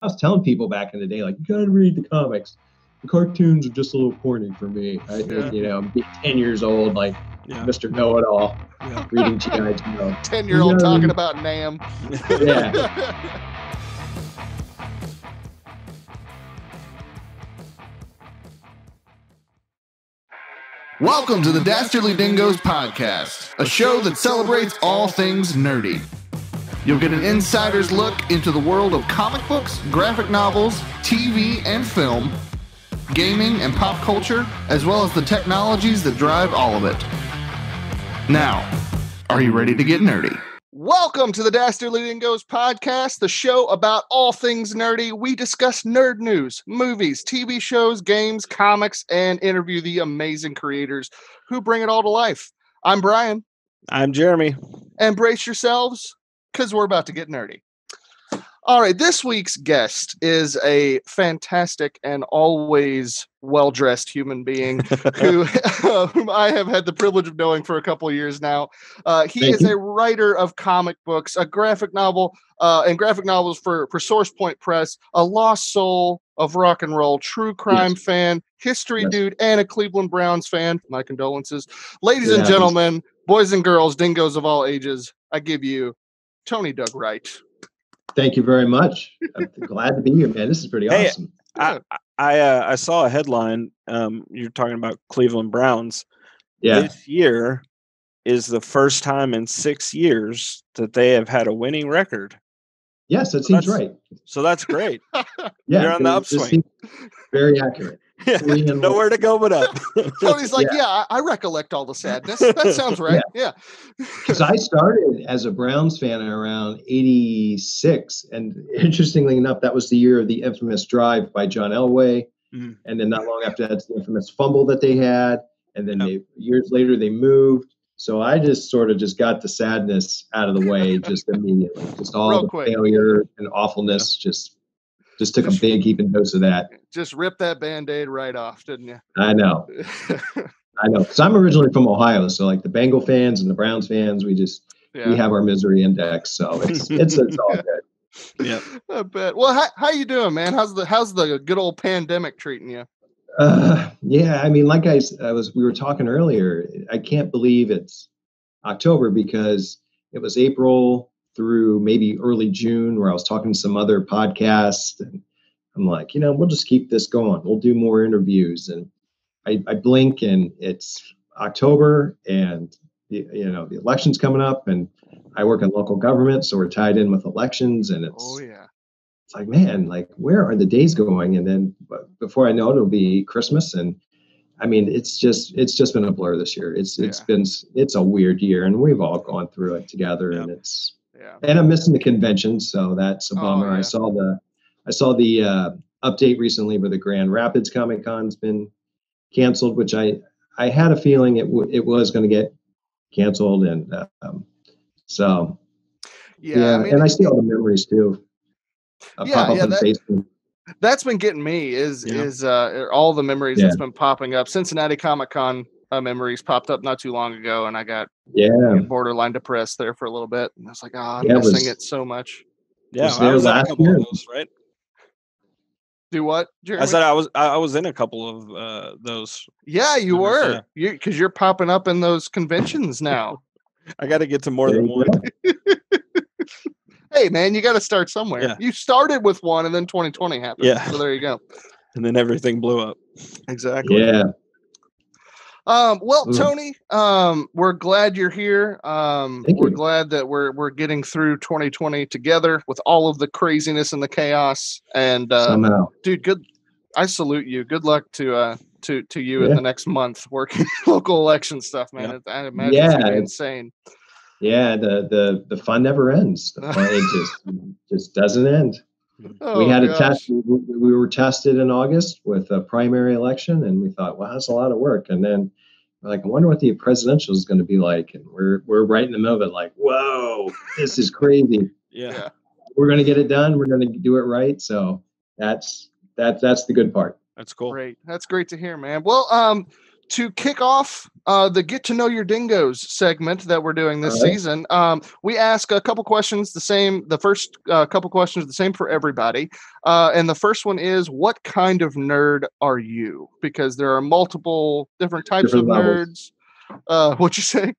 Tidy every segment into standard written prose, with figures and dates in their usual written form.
I was telling people back in the day, like, you gotta read the comics. The cartoons are just a little corny for me. I think, I'm 10 years old, like Mr. Know-It-All, reading G.I. Joe. 10-year-old talking about Nam. Yeah. Welcome to the Dastardly Dingoes podcast, a show that celebrates all things nerdy. You'll get an insider's look into the world of comic books, graphic novels, TV and film, gaming and pop culture, as well as the technologies that drive all of it. Now, are you ready to get nerdy? Welcome to the Dastardly Dingoes podcast, the show about all things nerdy. We discuss nerd news, movies, TV shows, games, comics, and interview the amazing creators who bring it all to life. I'm Brian. I'm Jeremy. And brace yourselves, because we're about to get nerdy. All right, this week's guest is a fantastic and always well-dressed human being whom I have had the privilege of knowing for a couple of years now. He is a writer of comic books, a graphic novel, and graphic novels for Source Point Press, a lost soul of rock and roll, true crime fan, history dude, and a Cleveland Browns fan. My condolences. Ladies and gentlemen, boys and girls, dingoes of all ages, I give you Tony Doug Wright. Thank you very much. I'm glad to be here, man. This is pretty awesome. I saw a headline. You're talking about Cleveland Browns. Yeah. This year is the first time in 6 years that they have had a winning record. Yes, that seems right. So that's great. Yeah, you're on the upswing. Very accurate. Nowhere to go but up. Tony's like, I recollect all the sadness. That sounds right. Yeah. Because I started as a Browns fan around 86. And interestingly enough, that was the year of the infamous drive by John Elway. Mm-hmm. And then not long after that, the infamous fumble that they had. And then years later, they moved. So I just sort of got the sadness out of the way just immediately. Just all the failure and awfulness just took a big heaping dose of that. Just ripped that Band-Aid right off, didn't you? I know. Because I'm originally from Ohio, so like the Bengal fans and the Browns fans, we have our misery index. So it's all good. Yeah, I bet. Well, how you doing, man? How's the good old pandemic treating you? Yeah, I mean, like we were talking earlier, I can't believe it's October because it was April through maybe early June where I was talking to some other podcasts and I'm like, we'll just keep this going. We'll do more interviews. And I blink and it's October and the election's coming up and I work in local government. So we're tied in with elections and it's like, man, like where are the days going? And then before I know it, it'll be Christmas. And I mean, it's just been a blur this year. It's a weird year and we've all gone through it together and and I'm missing the convention. So that's a bummer. I saw the update recently where the Grand Rapids Comic Con's been canceled, which I had a feeling it was going to get canceled. And and I see all the memories too. Pop up on Facebook. That's been getting me is all the memories that's been popping up. Cincinnati Comic Con memories popped up not too long ago, and I got borderline depressed there for a little bit. And I was like, I'm missing it so much. Yeah, I was in a couple of those, right? Do what, Jeremy? I said I was in a couple of those. Yeah, you were. Because you're popping up in those conventions now. I got to get to more than one. Hey, man, you got to start somewhere. Yeah. You started with one, and then 2020 happened. Yeah. So there you go. And then everything blew up. Exactly. Yeah. Well, Tony, we're glad you're here. We're glad that we're getting through 2020 together with all of the craziness and the chaos. And dude, I salute you. Good luck to you in the next month working local election stuff, man. I imagine it's gonna be insane. Yeah, the fun never ends. The fun it just doesn't end. We had a test. We were tested in August with a primary election, and we thought, wow, that's a lot of work. And then we're like, I wonder what the presidential is going to be like. And we're right in the middle of it, like, whoa, this is crazy. Yeah, we're going to get it done. We're going to do it right. So that's the good part. That's cool. Great. That's great to hear, man. Well, to kick off the Get to Know Your Dingoes segment that we're doing this season, we ask a couple questions the same. The first couple questions the same for everybody. And the first one is, what kind of nerd are you? Because there are multiple different types of nerds. What'd you say?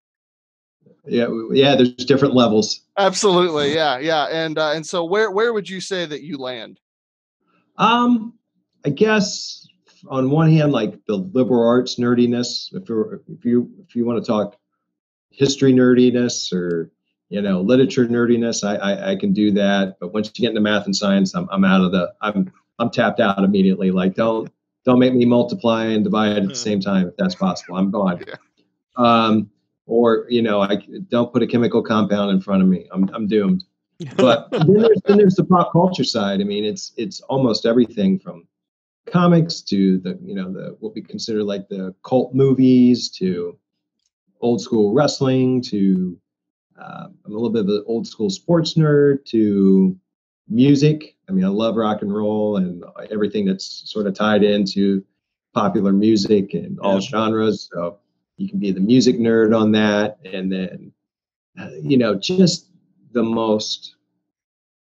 Yeah, there's different levels. Absolutely, yeah. And so where would you say that you land? I guess on one hand, like the liberal arts nerdiness, if you want to talk history nerdiness or literature nerdiness, I can do that. But once you get into math and science, I'm out of I'm tapped out immediately. Like don't make me multiply and divide at the same time if that's possible. I'm gone. Yeah. Or I don't put a chemical compound in front of me. I'm doomed. But then there's the pop culture side. I mean, it's almost everything from comics to the what we consider like the cult movies to old school wrestling to I'm a little bit of an old school sports nerd to music. I mean, I love rock and roll and everything that's sort of tied into popular music and all genres. So you can be the music nerd on that, and then just the most.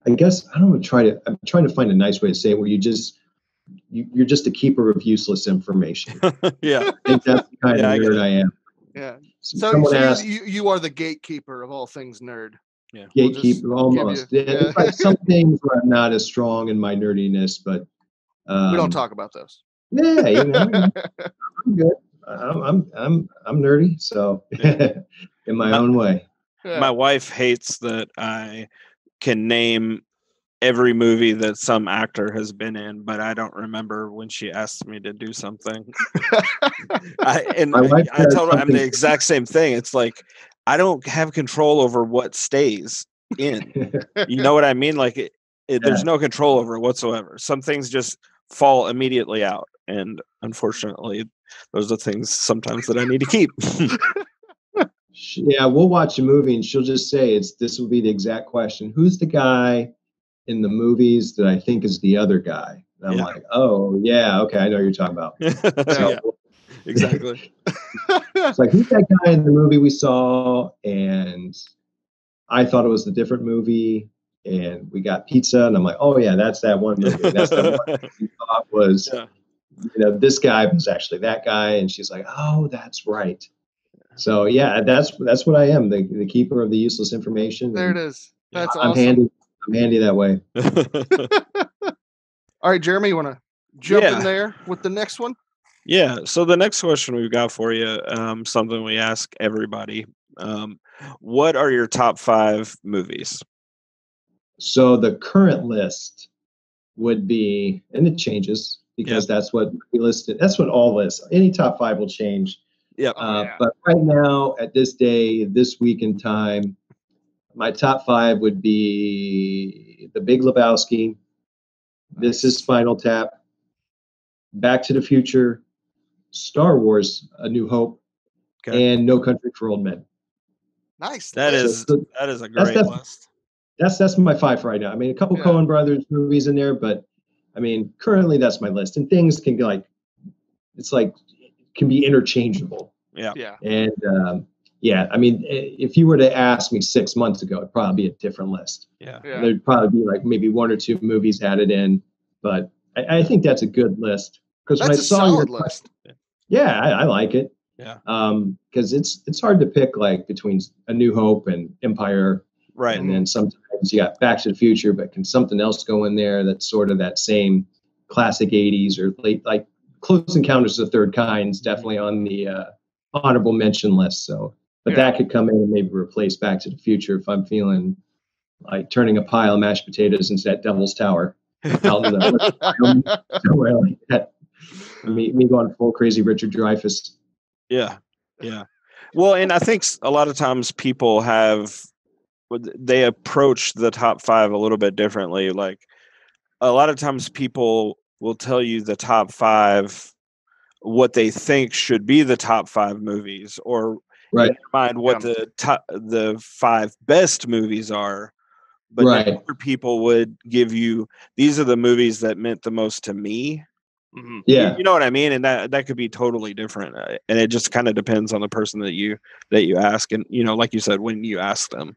I guess I'm trying to find a nice way to say it, where you're just a keeper of useless information. Yeah. I think that's the kind of nerd I am. Yeah. So asked, you are the gatekeeper of all things nerd. Yeah. Gatekeeper, almost. There's like some things where I'm not as strong in my nerdiness, but we don't talk about those. Yeah, I'm good. I'm nerdy, so in my own way. Yeah. My wife hates that I can name every movie that some actor has been in, but I don't remember when she asked me to do something. I told her I'm the exact same thing. It's like I don't have control over what stays in. You know what I mean? Like there's no control over it whatsoever. Some things just fall immediately out, and unfortunately, those are things sometimes that I need to keep. Yeah, we'll watch a movie and she'll just say this will be the exact question. Who's the guy in the movies that I think is the other guy? And I'm like, oh yeah, okay, I know what you're talking about. So, exactly. It's like, who's that guy in the movie we saw? And I thought it was a different movie, and we got pizza, and I'm like, oh yeah, that's that one movie. That's the one we thought was, this guy was actually that guy. And she's like, oh, that's right. So yeah, that's what I am, the keeper of the useless information. There it is. That's I'm awesome. I'm handy that way. All right, Jeremy, you want to jump in there with the next one? Yeah. So the next question we've got for you, something we ask everybody. What are your top 5 movies? So the current list would be, and it changes because that's what we listed. That's what all lists. Any top 5 will change. Yeah. But right now, at this day, this week in time, my top 5 would be The Big Lebowski, This Is Spinal Tap, Back to the Future, Star Wars: A New Hope, and No Country for Old Men. Nice. That is a great list. That's my 5 right now. I mean, a couple Coen Brothers movies in there, but I mean, currently that's my list. And things can can be interchangeable. Yeah. And I mean, if you were to ask me 6 months ago, it'd probably be a different list. Yeah. There'd probably be like maybe 1 or 2 movies added in, but I think that's a good list, because when I saw your list, I like it. Yeah. Because it's hard to pick like between A New Hope and Empire, right? And then sometimes you got Back to the Future, but can something else go in there that's sort of that same classic 80s or late, like Close Encounters of the Third Kind is definitely on the honorable mention list. So, but that could come in and maybe replace Back to the Future if I'm feeling like turning a pile of mashed potatoes into that Devil's Tower out in the somewhere like that. Me going full crazy Richard Dreyfuss. Yeah. Well, and I think a lot of times people they approach the top 5 a little bit differently. Like a lot of times people will tell you the top 5, what they think should be the top 5 movies, or in mind what the 5 best movies are. But other people would give you, these are the movies that meant the most to me. Mhm. Yeah. You know what I mean? And that could be totally different. And it just kind of depends on the person that you ask. And, like you said, when you ask them.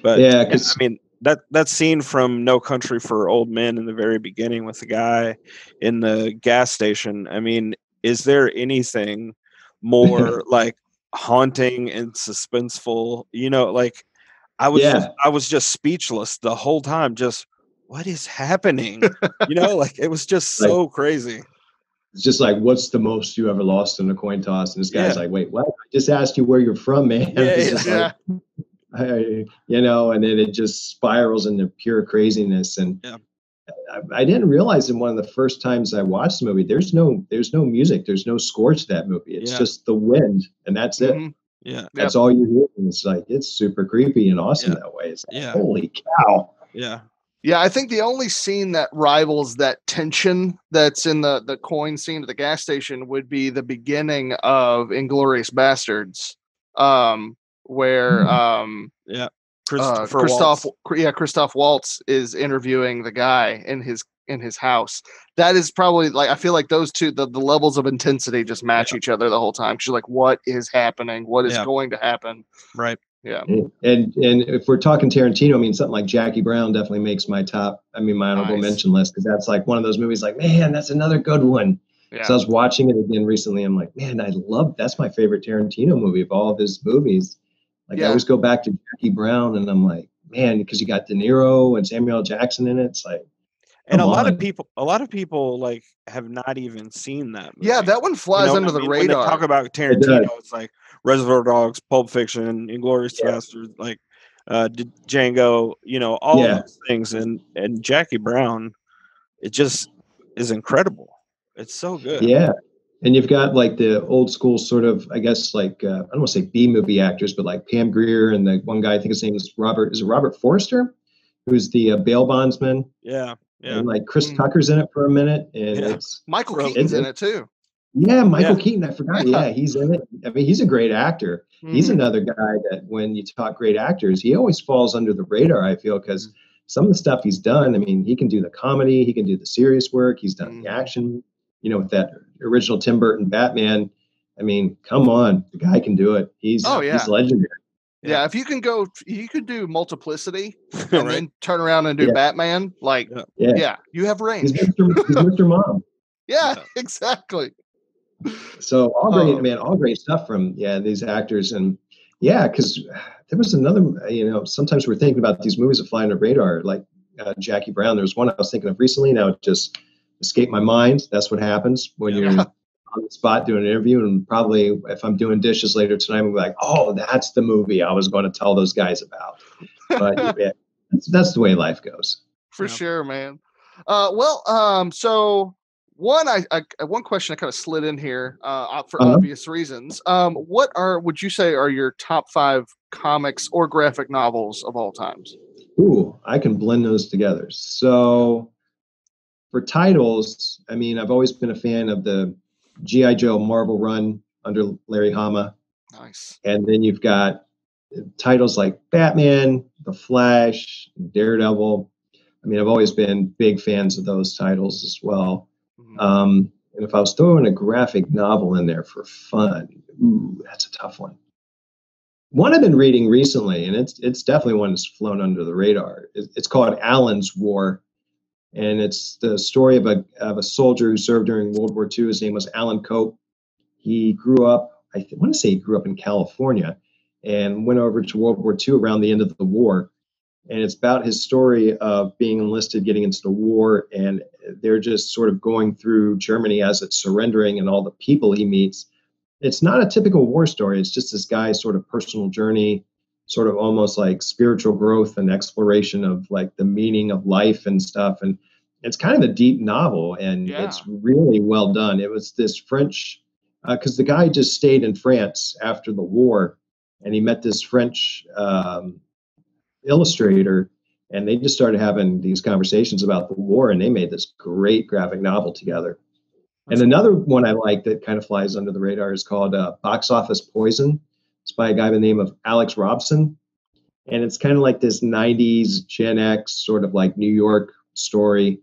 But Yeah, I mean, that scene from No Country for Old Men in the very beginning with the guy in the gas station. I mean, is there anything more like haunting and suspenseful? Like I was just speechless the whole time. Just what is happening? Like it was just like, so crazy. it's just like, what's the most you ever lost in a coin toss? And this guy's Yeah. like, wait, what? I just asked you where you're from, man. Yeah, It's just yeah. and then it just spirals into pure craziness. And Yeah. I didn't realize in one of the first times I watched the movie, there's no music, there's no score to that movie. It's just the wind, and that's it. Mhm. Yeah. That's all you hear. And it's like, it's super creepy and awesome Yeah. that way. It's like, Yeah. holy cow. Yeah. Yeah, I think the only scene that rivals that tension that's in the coin scene at the gas station would be the beginning of Inglourious Bastards, where Yeah. Christopher Christoph Waltz. Christoph Waltz is interviewing the guy in his house. That is probably like, I feel like those two, the levels of intensity just match each other the whole time. She's like, what is happening? What is going to happen? Right. Yeah. And if we're talking Tarantino, I mean, something like Jackie Brown definitely makes my my honorable mention list, because that's like one of those movies like, man, that's another good one. Yeah. So I was watching it again recently. I'm like, man, that's my favorite Tarantino movie of all of his movies. Like I always go back to Jackie Brown, and I'm like, man, because you got De Niro and Samuel L. Jackson in it. It's like, and a lot of people like have not even seen that movie. Yeah, that one flies under the radar. When they talk about Tarantino, it's like Reservoir Dogs, Pulp Fiction, Inglourious Basterds, like Django, all of those things, and Jackie Brown, it just is incredible. It's so good. Yeah. And you've got like the old school sort of, I guess, like, I don't want to say B movie actors, but like Pam Grier and the one guy, I think his name is Robert Forster, who's the bail bondsman. Yeah. Yeah. And like Chris Tucker's in it for a minute. And it's Michael Keaton's in it too. Yeah, Michael Keaton. I forgot. Yeah, he's in it. I mean, he's a great actor. He's another guy that when you talk great actors, he always falls under the radar, I feel, because some of the stuff he's done, I mean, he can do the comedy, he can do the serious work, he's done the action, with that original Tim Burton Batman. I mean, come on, the guy can do it. He's legendary. Yeah, if you can do Multiplicity and then turn around and do Batman, like, you have range. He's Mr. Mom. Yeah, exactly. So all great stuff from these actors. And because there was another, sometimes we're thinking about these movies that fly under the radar, like Jackie Brown. There was one I was thinking of recently. Now it just escaped my mind. That's what happens when you're on the spot doing an interview. And probably if I'm doing dishes later tonight, I'm like, oh, that's the movie I was going to tell those guys about. But that's the way life goes. For sure, man. So one question I kind of slid in here for obvious reasons. What would you say are your top 5 comics or graphic novels of all times? Ooh, I can blend those together. So for titles, I mean, I've always been a fan of the G.I. Joe Marvel run under Larry Hama. Nice. And then you've got titles like Batman, The Flash, Daredevil. I mean, I've always been big fans of those titles as well. And if I was throwing a graphic novel in there for fun, that's a tough one. One I've been reading recently, and it's definitely one that's flown under the radar. It's called Alan's War, and it's the story of a soldier who served during World War II. His name was Alan Cope. He grew up, I want to say he grew up in California, and went over to World War II around the end of the war. And it's about his story of being enlisted, getting into the war, and they're just sort of going through Germany as it's surrendering and all the people he meets. It's not a typical war story. It's just this guy's sort of personal journey, sort of almost like spiritual growth and exploration of like the meaning of life and stuff. And it's kind of a deep novel, and it's really well done. It was this French, because the guy just stayed in France after the war, and he met this French illustrator, and they just started having these conversations about the war, and they made this great graphic novel together. And another one I like that kind of flies under the radar is called Box Office Poison. It's by a guy by the name of Alex Robson, and it's kind of like this 90s Gen X sort of like New York story.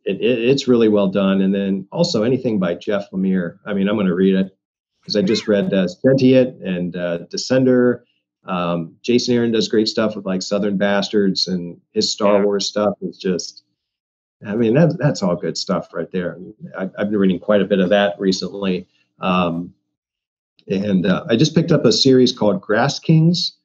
it's really well done. And then also anything by Jeff Lemire. I mean, I'm going to read it because I just read Sentient and Descender. Jason Aaron does great stuff with like Southern Bastards, and his Star Wars stuff is just, I mean, that's all good stuff right there. I've been reading quite a bit of that recently. And I just picked up a series called Grass Kings.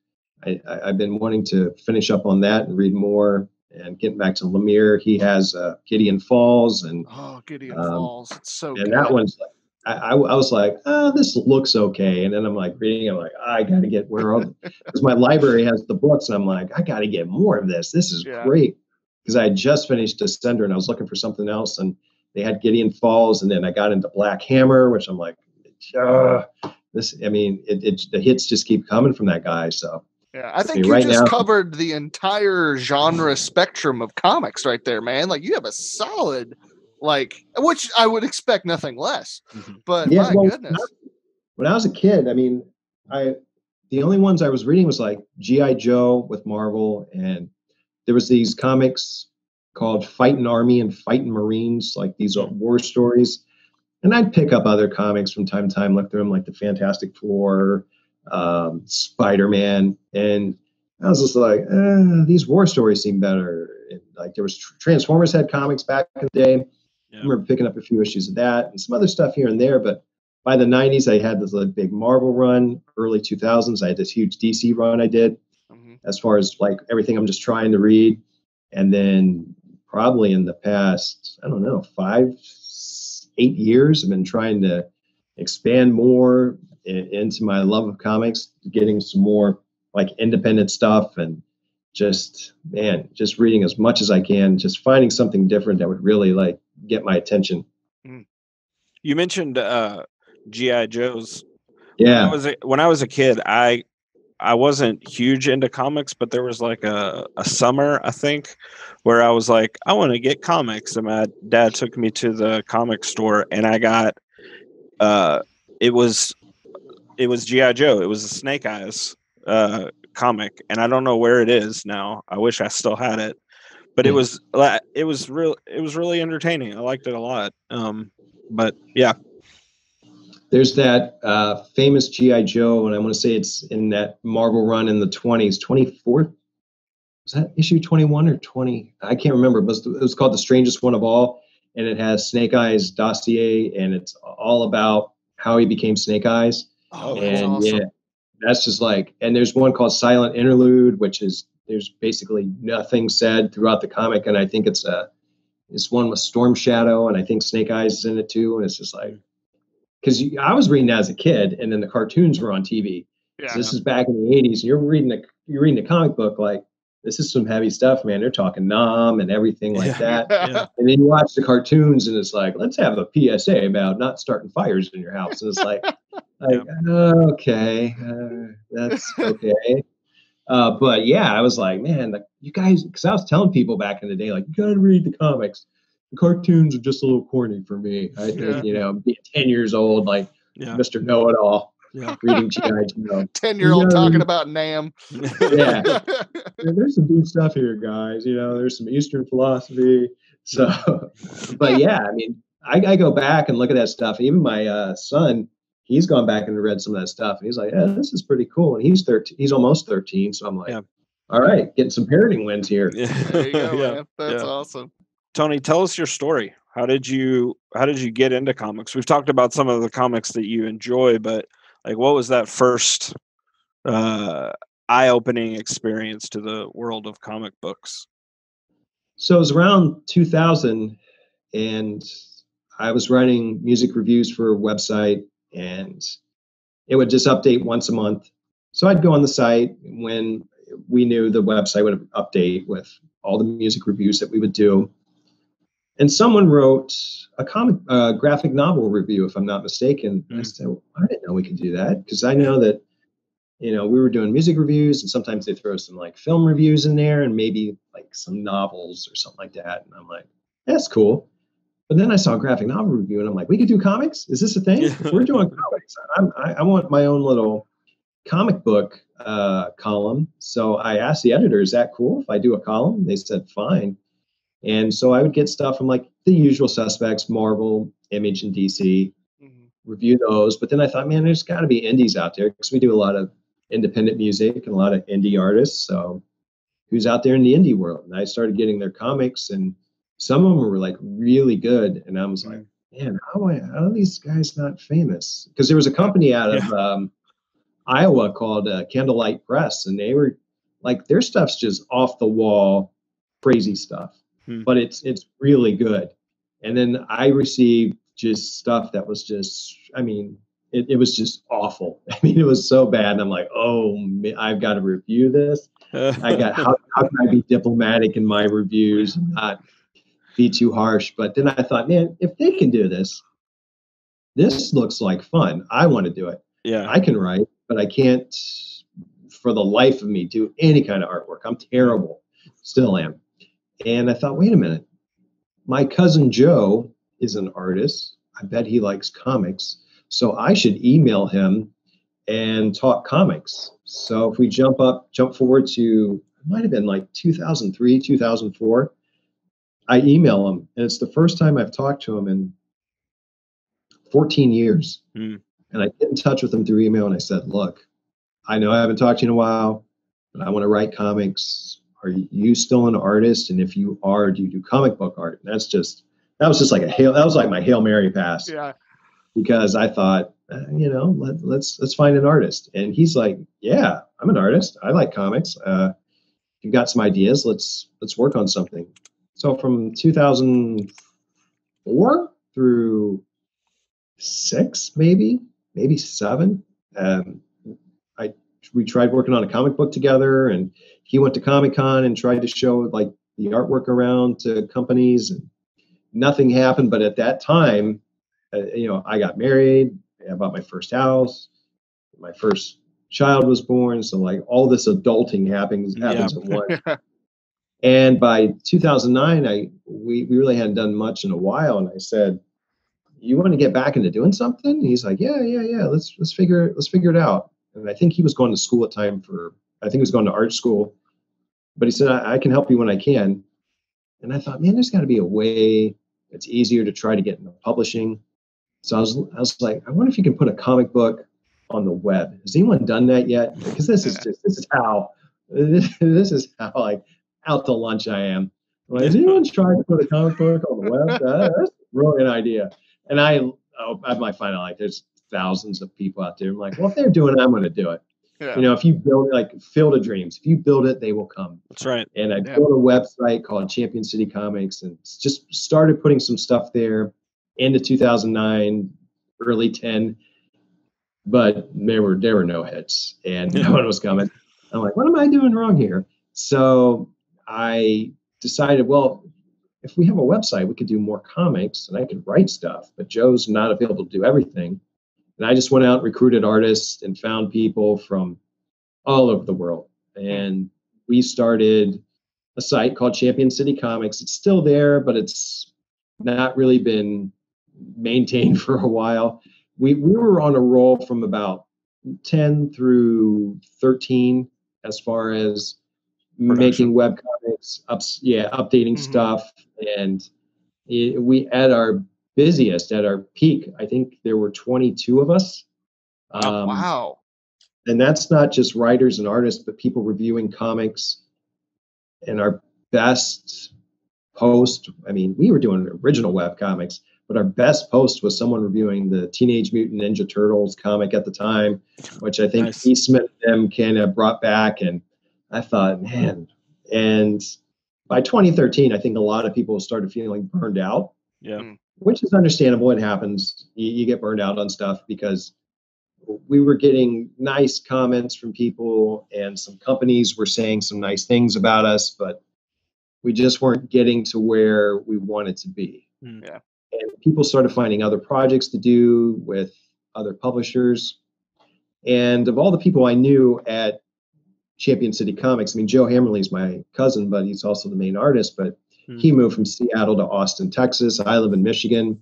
I've been wanting to finish up on that and read more. And getting back to Lemire, he has Gideon Falls, and Gideon Falls, it's so and good. that one's like, I was like, oh, this looks okay, and then I'm like reading, I'm like, I got to get because my library has the books, and I'm like, I got to get more of this. This is great, because I had just finished Descender, and I was looking for something else, and they had Gideon Falls, and then I got into Black Hammer, which I'm like, this. I mean, the hits just keep coming from that guy, so. Yeah, I think you just covered the entire genre spectrum of comics right there, man. Like, you have a solid, like, which I would expect nothing less. But my goodness. When I was a kid, I mean, the only ones I was reading was like G.I. Joe with Marvel, and there was these comics called Fightin' Army and Fightin' Marines, like these war stories. And I'd pick up other comics from time to time, look through them, like the Fantastic Four, Spider-Man, and I was just like, these war stories seem better. And like, there was Transformers had comics back in the day. I remember picking up a few issues of that and some other stuff here and there. But by the 90s, I had this big Marvel run. Early 2000s, I had this huge DC run I did. As far as like everything I'm just trying to read. And then probably in the past, I don't know, 5-8 years, I've been trying to expand more into my love of comics, getting some more like independent stuff, and just reading as much as I can, just finding something different that would really like get my attention. You mentioned G.I. Joes. Yeah. When I was a kid, I wasn't huge into comics, but there was like a summer, I think, where I was like, I want to get comics. And my dad took me to the comic store, and I got it was G.I. Joe. It was a Snake Eyes comic, and I don't know where it is now. I wish I still had it, but it was really entertaining. I liked it a lot. But yeah, there's that famous G.I. Joe, and I want to say it's in that Marvel run in the 20s, 24. Was that issue 21 or 20? I can't remember. But it was called The Strangest One of All, and it has Snake Eyes' dossier, and it's all about how he became Snake Eyes. Oh, that's awesome. Yeah, that's just like, and there's one called Silent Interlude, which is, there's basically nothing said throughout the comic, and I think it's one with Storm Shadow, and I think Snake Eyes is in it too, and it's just like, because I was reading that as a kid, and then the cartoons were on TV. Yeah. So this is back in the 80s, and you're reading the comic book, like, this is some heavy stuff, man. They're talking Nom and everything like that. Yeah. And then you watch the cartoons, and it's like, let's have a PSA about not starting fires in your house. And it's like okay, that's okay. But yeah, I was like, man, like, you guys, because I was telling people back in the day, like, you got to read the comics. The cartoons are just a little corny for me. I think, being 10 years old, like Mr. Know-It-All. Yeah. Reading G.I. Joe. 10-year-old talking about Nam. Yeah. There's some good stuff here, guys. There's some Eastern philosophy. So, but yeah, I mean, I go back and look at that stuff. Even my son, he's gone back and read some of that stuff, and he's like, "Yeah, this is pretty cool." And he's 13. He's almost 13. So I'm like, all right, getting some parenting wins here. There you go, man. That's awesome. Tony, tell us your story. How did you get into comics? We've talked about some of the comics that you enjoy, but like, what was that first eye-opening experience to the world of comic books? So it was around 2000, and I was writing music reviews for a website, and it would just update once a month. So I'd go on the site when we knew the website would update with all the music reviews that we would do. And someone wrote a graphic novel review, if I'm not mistaken. I said, well, I didn't know we could do that, because I know that, we were doing music reviews, and sometimes they throw some like film reviews in there, and maybe like some novels or something like that. And I'm like, that's cool. But then I saw a graphic novel review, and I'm like, we could do comics? Is this a thing? If we're doing comics, I want my own little comic book column. So I asked the editor, is that cool if I do a column? They said, fine. And so I would get stuff from like the usual suspects, Marvel, Image, and DC, review those. But then I thought, man, there's got to be indies out there because we do a lot of independent music and a lot of indie artists. So who's out there in the indie world? And I started getting their comics, and some of them were like really good. And I was like, man, how are these guys not famous? Because there was a company out of Iowa called Candlelight Press, and they were like, their stuff's just off the wall, crazy stuff, but it's really good. And then I received just stuff that was just, I mean, it was just awful. I mean, it was so bad. And I'm like, oh, man, I've got to review this. How can I be diplomatic in my reviews and not be too harsh? But then I thought, man, if they can do this, this looks like fun. I want to do it. Yeah, I can write, but I can't for the life of me do any kind of artwork. I'm terrible, still am. And I thought, wait a minute, my cousin Joe is an artist. I bet he likes comics. So I should email him and talk comics. So if we jump forward to, it might have been like 2003, 2004, I email him, and it's the first time I've talked to him in 14 years. And I get in touch with him through email, and I said, look, I know I haven't talked to you in a while, but I want to write comics. Are you still an artist? And if you are, do you do comic book art? And that was just like my Hail Mary pass. Yeah. Because I thought, let's find an artist. And he's like, yeah, I'm an artist. I like comics. You've got some ideas. Let's work on something. So from 2004 through 6, maybe 7, we tried working on a comic book together, and he went to Comic-Con and tried to show like the artwork around to companies, and nothing happened. But at that time, I got married, I bought my first house, my first child was born. So like all this adulting happens at once. And by 2009, we really hadn't done much in a while. And I said, you want to get back into doing something? And he's like, yeah. Let's figure it out. And I think he was going to school at the time he was going to art school, but he said, I can help you when I can. And I thought, man, there's got to be a way it's easier to try to get into publishing. So I was like, I wonder if you can put a comic book on the web. Has anyone done that yet? Because this is how like out to lunch I am. I'm like, has anyone tried to put a comic book on the web? That's a brilliant idea. And I might find out like there's thousands of people out there. I'm like, well, if they're doing it, I'm going to do it. Yeah. If you build like Field of Dreams, if you build it, they will come. That's right. And I built a website called Champion City Comics, and just started putting some stuff there into 2009, early 10. But there were no hits, and no one was coming. I'm like, what am I doing wrong here? So I decided, well, if we have a website, we could do more comics, and I could write stuff. But Joe's not available to do everything. And I just went out, recruited artists, and found people from all over the world. And we started a site called Champion City Comics. It's still there, but it's not really been maintained for a while. We were on a roll from about 10 through 13 as far as making web comics, updating stuff. And we at our busiest, at our peak, I think there were 22 of us. Wow. And that's not just writers and artists, but people reviewing comics. And our best post, I mean, we were doing original web comics, but our best post was someone reviewing the Teenage Mutant Ninja Turtles comic at the time, which I think Eastman and them kind of brought back. And I thought, man, and by 2013, I think a lot of people started feeling burned out. Yeah. Which is understandable. It happens. You get burned out on stuff, because we were getting nice comments from people, and some companies were saying some nice things about us, but we just weren't getting to where we wanted to be. Yeah. And people started finding other projects to do with other publishers. And of all the people I knew at Champion City Comics, I mean, Joe Hammerly is my cousin, but he's also the main artist, but he moved from Seattle to Austin, Texas. I live in Michigan.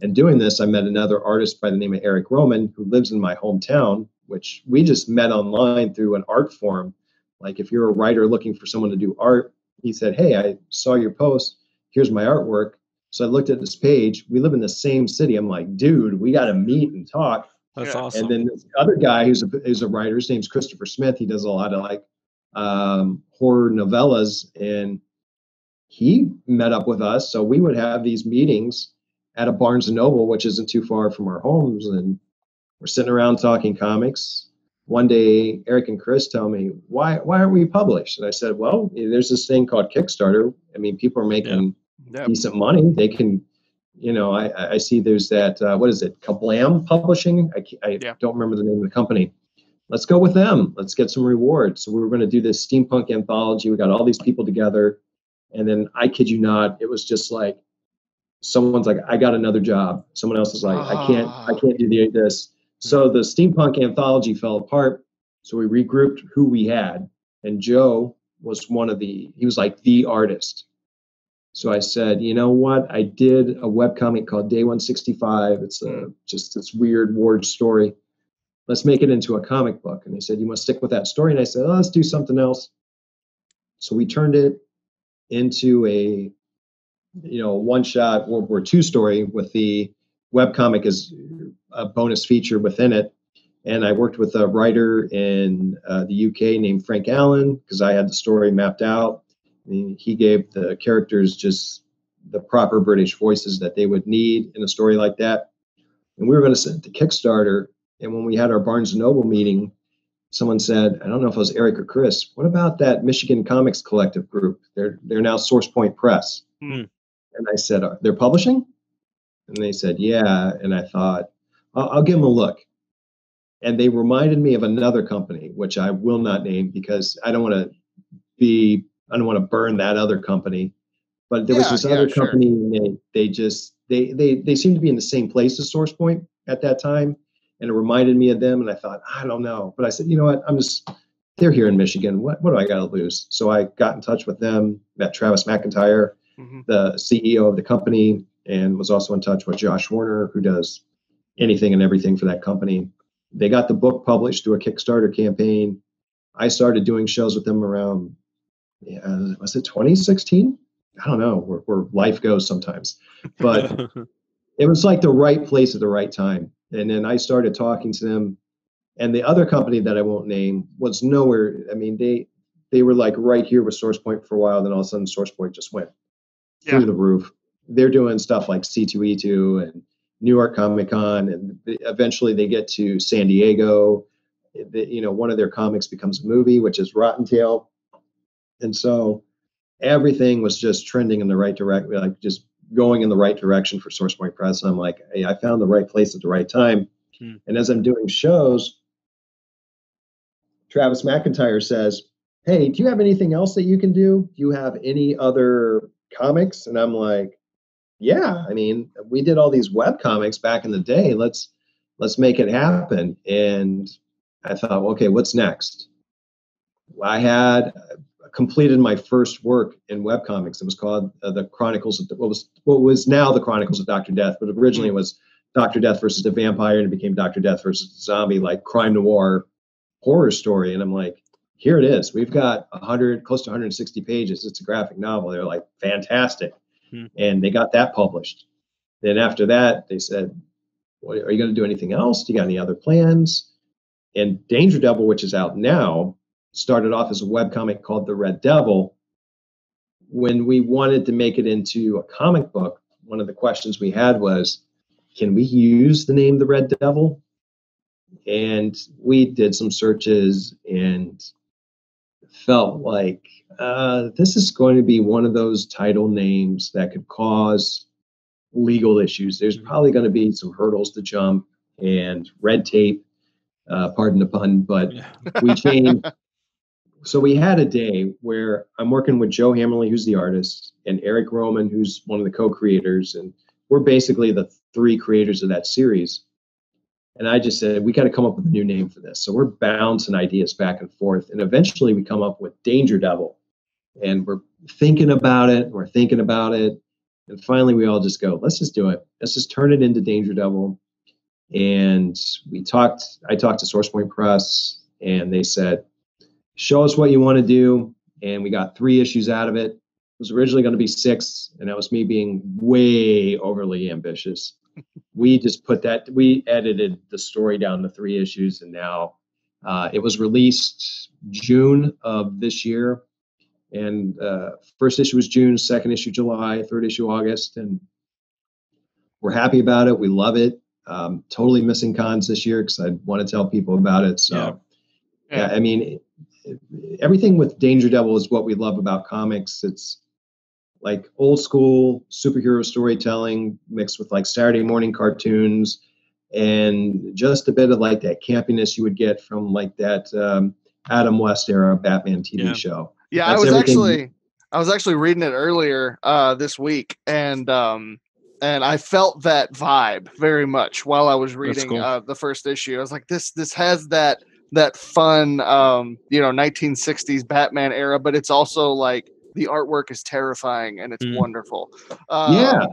And doing this, I met another artist by the name of Eric Roman, who lives in my hometown, which we just met online through an art forum. Like if you're a writer looking for someone to do art, he said, hey, I saw your post. here's my artwork. So I looked at this page. We live in the same city. I'm like, dude, we got to meet and talk. That's Yeah. awesome. And then this other guy who's a writer, his name's Christopher Smith. He does a lot of like horror novellas, and he met up with us. So we would have these meetings at a Barnes and Noble, which isn't too far from our homes, and we're sitting around talking comics. One day, Eric and Chris tell me, why aren't we published? And I said, well, there's this thing called Kickstarter. I mean, people are making decent money. They can, I see there's that, what is it, Kablam Publishing? I don't remember the name of the company. Let's go with them. Let's get some rewards. So we were going to do this steampunk anthology. We got all these people together. And then, I kid you not, it was just like, someone's like, I got another job. Someone else is like, I can't do this. So the steampunk anthology fell apart. So we regrouped who we had. And Joe was he was like the artist. So I said, you know what? I did a webcomic called Day 165. It's just this weird war story. Let's make it into a comic book. And they said, you must stick with that story. And I said, let's do something else. So we turned it into a one-shot World War II story with the webcomic as a bonus feature within it. And I worked with a writer in the UK named Frank Allen, because I had the story mapped out. And he gave the characters just the proper British voices that they would need in a story like that. And we were going to send it to Kickstarter. And when we had our Barnes & Noble meeting, someone said, I don't know if it was Eric or Chris, what about that Michigan Comics Collective group? They're now Source Point Press. And I said, they're publishing? And they said, yeah. And I thought, I'll give them a look. And they reminded me of another company, which I will not name because I don't want to burn that other company. But there was this other company, and they seemed to be in the same place as Source Point at that time. And it reminded me of them. And I thought, I don't know. But I said, you know what? They're here in Michigan. What do I got to lose? So I got in touch with them, met Travis McIntyre, the CEO of the company, and was also in touch with Josh Warner, who does anything and everything for that company. They got the book published through a Kickstarter campaign. I started doing shows with them around, was it 2016? I don't know where life goes sometimes. But it was like the right place at the right time. And then I started talking to them. And the other company that I won't name was nowhere. I mean, they were like right here with Source Point for a while. Then all of a sudden, Source Point just went through the roof. They're doing stuff like C2E2 and New York Comic Con. And eventually they get to San Diego. One of their comics becomes a movie, which is Rotten Tail. And so everything was just trending in the right direction, like just going in the right direction for Source Point Press. And I'm like, hey, I found the right place at the right time. And as I'm doing shows, Travis McIntyre says, hey, do you have anything else that you can do? Do you have any other comics? And I'm like, yeah, I mean, we did all these web comics back in the day. Let's make it happen. And I thought, okay, what's next? I had completed my first work in webcomics. It was called the Chronicles of what was now the Chronicles of Dr. Death, but originally it was Dr. Death versus the Vampire, and it became Dr. Death versus the Zombie, like crime noir horror story. And I'm like, here it is. We've got close to 160 pages. It's a graphic novel. They're like, fantastic. And they got that published. Then after that, they said, well, are you going to do anything else? Do you got any other plans? And Danger Devil, which is out now, started off as a webcomic called The Red Devil. When we wanted to make it into a comic book, one of the questions we had was, can we use the name The Red Devil? And we did some searches and felt like this is going to be one of those title names that could cause legal issues. There's probably going to be some hurdles to jump and red tape, pardon the pun, but we changed. So we had a day where I'm working with Joe Hammerly, who's the artist, and Eric Roman, who's one of the co-creators. And we're basically the three creators of that series. And I just said, we got to come up with a new name for this. So we're bouncing ideas back and forth. And eventually we come up with Danger Devil. And we're thinking about it. And finally we all just go, let's just do it. Let's just turn it into Danger Devil. And I talked to Source Point Press, and they said, show us what you want to do. And we got 3 issues out of it. was originally going to be 6, and that was me being way overly ambitious. We just we edited the story down to 3 issues, and now it was released June of this year. And first issue was June, second issue July, third issue August, and we're happy about it. We love it. Totally missing cons this year because I want to tell people about it. So, yeah, I mean, everything with Danger Devil is what we love about comics. It's like old school superhero storytelling mixed with like Saturday morning cartoons and just a bit of like that campiness you would get from like that Adam West era Batman TV show. Yeah, That's I was actually reading it earlier this week, and I felt that vibe very much while I was reading the first issue. I was like, this has that fun 1960s Batman era, but it's also like the artwork is terrifying and it's wonderful. Yeah.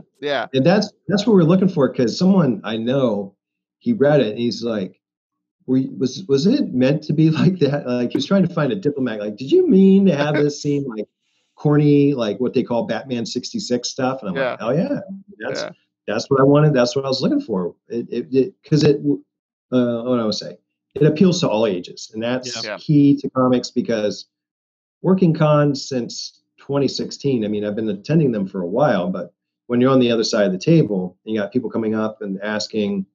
And that's what we're looking for, because someone I know, he read it and he's like, was it meant to be like that? Like, he was trying to find a diplomat. Like, did you mean to have this seem like corny, like what they call Batman 66 stuff? And I'm like, oh yeah, that's what I wanted. That's what I was looking for. Because what I would say, it appeals to all ages, and that's key to comics, because working cons since 2016. I mean, I've been attending them for a while, but when you're on the other side of the table, and you got people coming up and asking,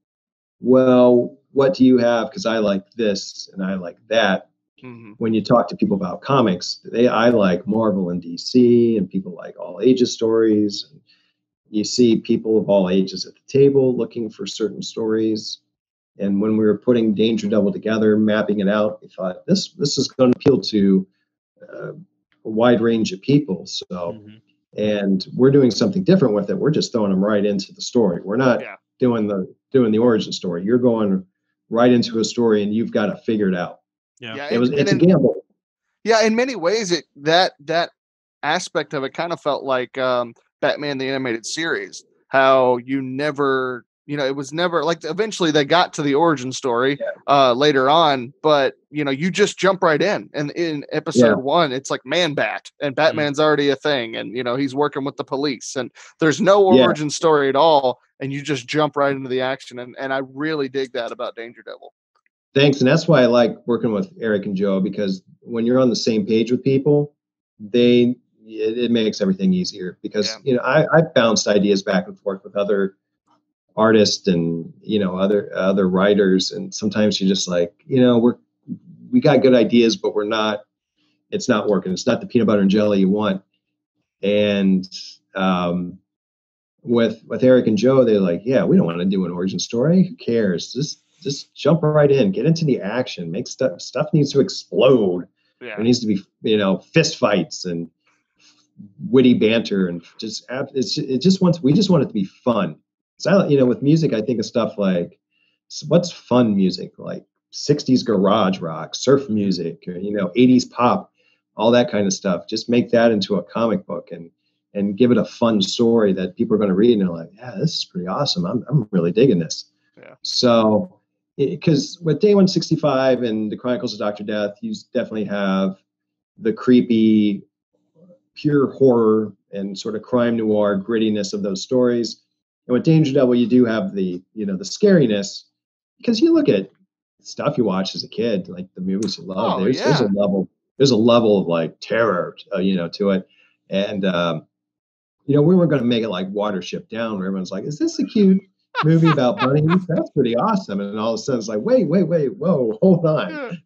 well, what do you have? Because I like this and I like that. Mm-hmm. When you talk to people about comics, I like Marvel and DC, and people like all ages stories. And you see people of all ages at the table looking for certain stories. And when we were putting Danger Devil together, mapping it out, we thought this is going to appeal to a wide range of people. So, and we're doing something different with it. We're just throwing them right into the story. We're not doing the origin story. You're going right into a story, and you've got to figure it out. It's a gamble. Yeah, in many ways, that aspect of it kind of felt like Batman the Animated Series. How you never, it was never like, eventually they got to the origin story later on, but you just jump right in. And in episode 1, it's like Man-Bat, and Batman's already a thing, and he's working with the police, and there's no origin story at all, and you just jump right into the action. And I really dig that about Danger Devil. Thanks. And that's why I like working with Eric and Joe, because when you're on the same page with people, it makes everything easier, because I bounced ideas back and forth with other artists and other writers, and sometimes you're just like, we got good ideas, but it's not working. It's not the peanut butter and jelly you want. And with Eric and Joe, they're like, yeah, we don't want to do an origin story. Who cares? Just jump right in, get into the action, make stuff needs to explode. There needs to be, fist fights and witty banter, and we just want it to be fun. So, with music, I think of stuff like, what's fun music? Like 60s garage rock, surf music, or, 80s pop, all that kind of stuff. Just make that into a comic book and give it a fun story that people are going to read, and they're like, yeah, this is pretty awesome. I'm really digging this. Yeah. So, because with Day 165 and the Chronicles of Dr. Death, you definitely have the creepy, pure horror and sort of crime noir grittiness of those stories. And with Danger Devil, you do have the scariness, because you look at stuff you watched as a kid, like the movies you love. There's a level of like terror, to it. And we were going to make it like Watership Down, where everyone's like, "Is this a cute movie about bunnies? That's pretty awesome." And all of a sudden, it's like, wait, whoa, hold on,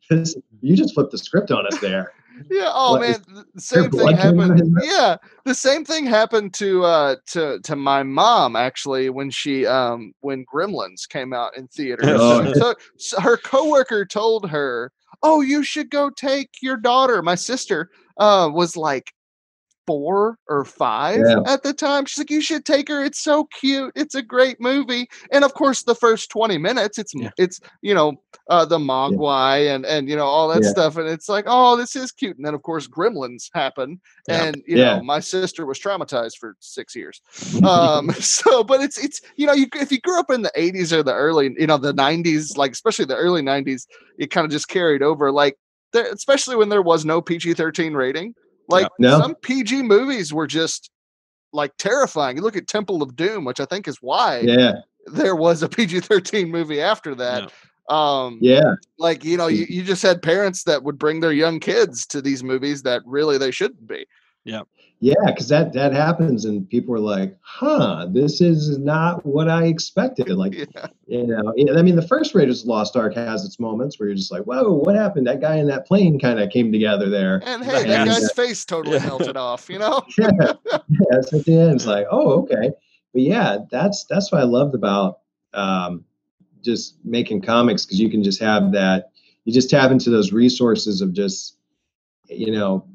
you just flipped the script on us there. Yeah. Oh man, the same thing happened. Yeah, the same thing happened to my mom, actually, when when Gremlins came out in theaters. Her coworker told her, "Oh, you should go take your daughter." My sister was like 4 or 5 at the time. She's like, "You should take her. It's so cute. It's a great movie." And of course, the first 20 minutes, it's the Mogwai and all that stuff, and it's like, oh, this is cute. And then of course, Gremlins happen, and my sister was traumatized for 6 years. So, but it's if you grew up in the 80s or the early the 90s, like especially the early 90s, it kind of just carried over. Like, especially when there was no PG-13 rating. Like No. some PG movies were just like terrifying. You look at Temple of Doom, which I think is why there was a PG-13 movie after that. Like, you know, you just had parents that would bring their young kids to these movies that really they shouldn't be. Yeah, because that happens, and people are like, "Huh, this is not what I expected." Like, you know, I mean, the first Raiders of the Lost Ark has its moments where you're just like, "Whoa, what happened?" That guy in that plane kind of came together there, and hey, that guy's face totally melted off. You know? Yes, at the end, it's like, "Oh, okay." But yeah, that's what I loved about just making comics, because you can just have that. You just tap into those resources of just, you know,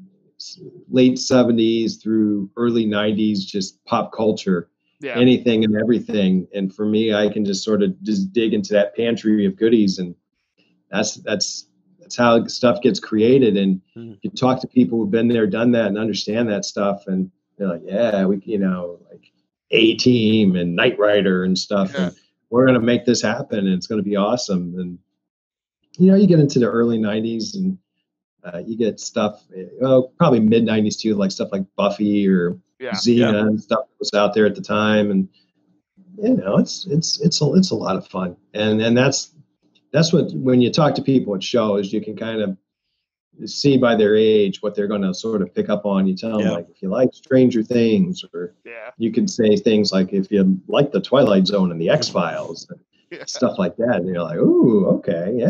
late 70s through early 90s, just pop culture, anything and everything. And for me, I can just sort of just dig into that pantry of goodies, and that's how stuff gets created. And you talk to people who've been there, done that, and understand that stuff, and they're like, yeah, we, you know, like A-Team and Knight Rider and stuff, and we're going to make this happen, and it's going to be awesome. And you know, you get into the early 90s, and you get stuff, probably mid 90s too, like stuff like Buffy or Xena and stuff that was out there at the time. And, you know, it's a lot of fun. And that's what, when you talk to people at shows, you can kind of see by their age what they're going to sort of pick up on. You tell them, like, if you like Stranger Things, or you can say things like, if you like the Twilight Zone and the X-Files, stuff like that. And you're like, ooh, okay,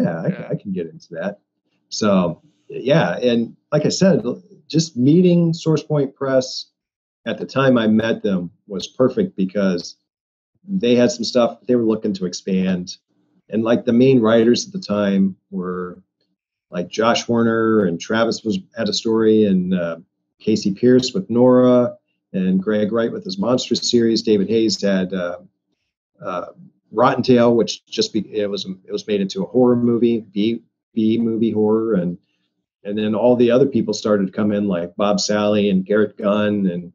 I can get into that. So, yeah, and like I said, just meeting Source Point Press at the time I met them was perfect, because they had some stuff they were looking to expand. And like the main writers at the time were like Josh Warner, and Travis had a story, and Casey Pierce with Nora, and Greg Wright with his Monstrous series. David Hayes had Rotten Tail, which it was made into a horror movie, B movie horror, and then all the other people started to come in, like Bob Sally and Garrett Gunn and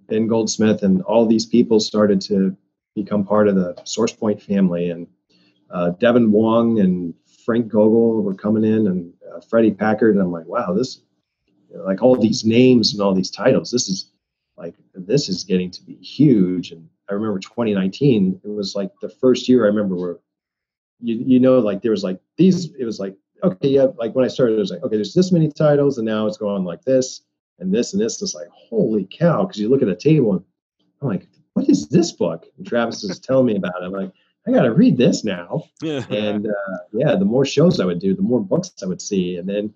Ben Goldsmith, and all these people started to become part of the Source Point family. And Devin Wong and Frank Gogol were coming in, and Freddie Packard. And I'm like, wow, this, like, all these names and all these titles, this is getting to be huge. And I remember 2019, it was like the first year I remember where, you know, like there was like these, it was like, okay, yeah, like when I started, it was like, okay, there's this many titles, and now it's going like this and this and this. It's like, holy cow, because you look at a table and I'm like, what is this book? And Travis is telling me about it. I'm like, I got to read this now. And the more shows I would do, the more books I would see. And then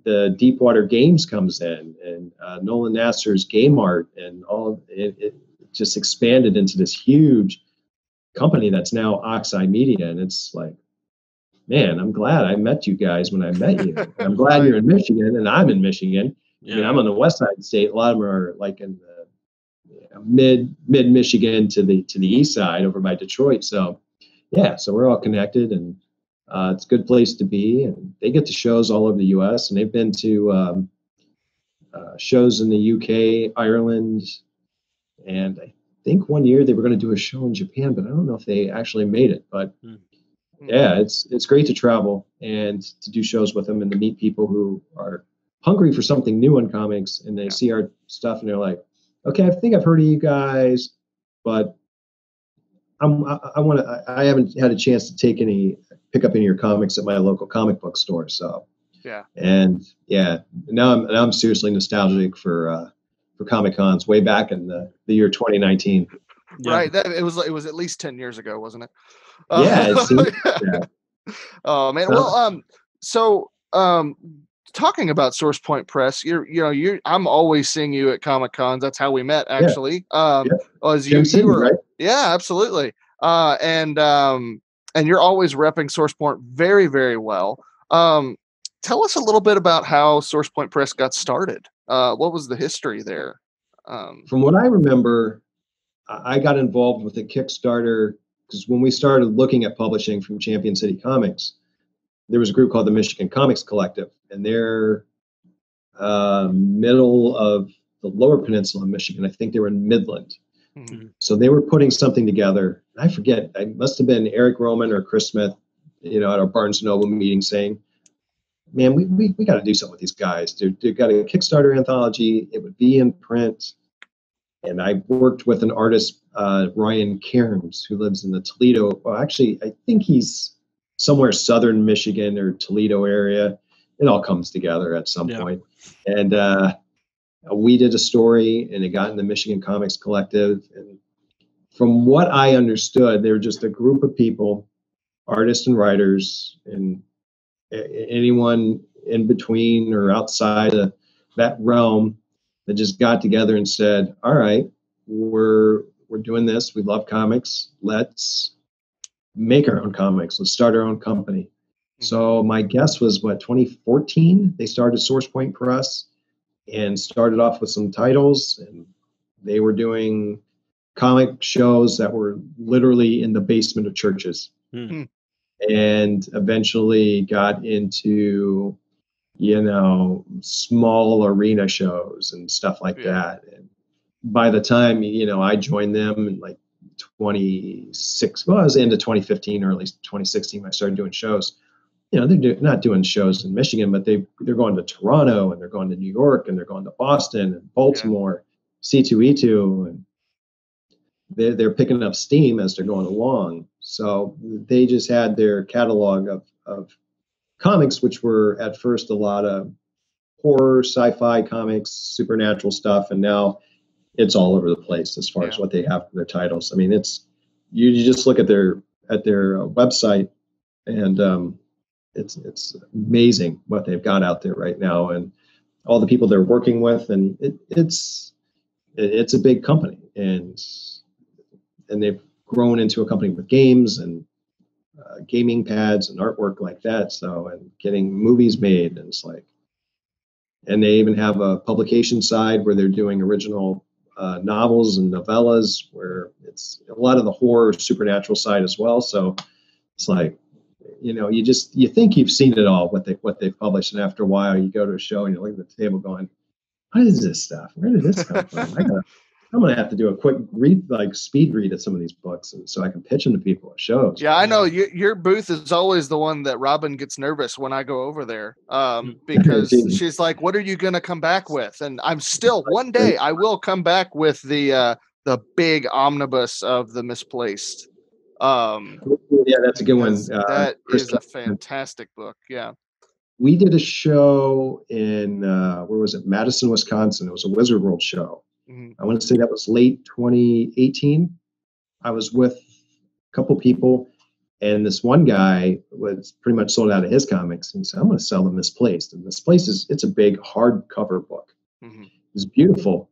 the Deepwater Games comes in, and Nolan Nasser's game art, and all it just expanded into this huge company that's now Oxeye Media. And it's like, man, I'm glad I met you guys when I met you. And I'm glad you're in Michigan, and I'm in Michigan. I mean, I'm on the west side of the state. A lot of them are like in the mid Michigan to the east side over by Detroit. So yeah, so we're all connected, and it's a good place to be. And they get to shows all over the U.S. and they've been to shows in the UK, Ireland, and I think one year they were going to do a show in Japan, but I don't know if they actually made it. But yeah, it's great to travel and to do shows with them, and to meet people who are hungry for something new in comics, and they see our stuff and they're like, okay, I think I've heard of you guys, but I haven't had a chance to pick up any of your comics at my local comic book store. So now I'm seriously nostalgic for Comic Cons way back in the year 2019. Right, it was at least 10 years ago, wasn't it? Oh man, so talking about Source Point Press, I'm always seeing you at Comic Cons. That's how we met, actually. You were, right? Yeah, absolutely. And you're always repping Source Point very, very well. Tell us a little bit about how Source Point Press got started. What was the history there? From what I remember, I got involved with a Kickstarter because when we started looking at publishing from Champion City Comics, there was a group called the Michigan Comics Collective, and they're middle of the Lower Peninsula of Michigan. I think they were in Midland. Mm-hmm. So they were putting something together. I forget. It must have been Eric Roman or Chris Smith, at our Barnes & Noble meeting saying, man, we got to do something with these guys. They've got a Kickstarter anthology. It would be in print. And I worked with an artist, Ryan Cairns, who lives in the Toledo. Well, actually, I think he's somewhere southern Michigan or Toledo area. It all comes together at some point. And we did a story, and it got in the Michigan Comics Collective. And from what I understood, they were just a group of people, artists and writers, and anyone in between or outside of that realm that just got together and said, all right, we're doing this. We love comics. Let's make our own comics. Let's start our own company. Mm-hmm. So my guess was 2014, they started Source Point Press and started off with some titles, and they were doing comic shows that were literally in the basement of churches. Mm-hmm. And eventually got into, small arena shows and stuff like that. And by the time, I joined them in like 26, well, I was into 2015, early 2016, when I started doing shows. They're not doing shows in Michigan, but they're going to Toronto, and they're going to New York, and they're going to Boston and Baltimore, C2E2, and they're picking up steam as they're going along. So they just had their catalog of comics, which were at first a lot of horror, sci-fi comics, supernatural stuff, and now it's all over the place as far as what they have for their titles. I mean, it's you just look at their website, and it's amazing what they've got out there right now, and all the people they're working with, and it's a big company, and they've grown into a company with games and gaming pads and artwork like that. So, and getting movies made, and it's like, and they even have a publication side where they're doing original novels and novellas, where it's a lot of the horror supernatural side as well. So it's like, you think you've seen it all, what they've published, and after a while you go to a show and you look at the table going, what is this stuff? Where did this come from? I'm going to have to do a quick speed read of some of these books, and so I can pitch them to people at shows. Yeah, I know your booth is always the one that Robin gets nervous when I go over there, because she's like, what are you going to come back with? And I'm still, one day I will come back with the big omnibus of The Misplaced. Yeah, that's a good one. That is a fantastic book. Yeah. We did a show in, where was it? Madison, Wisconsin. It was a Wizard World show. I want to say that was late 2018. I was with a couple people, and this one guy was pretty much sold out of his comics. And he said, I'm going to sell The Misplaced. And Misplaced it's a big hardcover book. Mm-hmm. It's beautiful.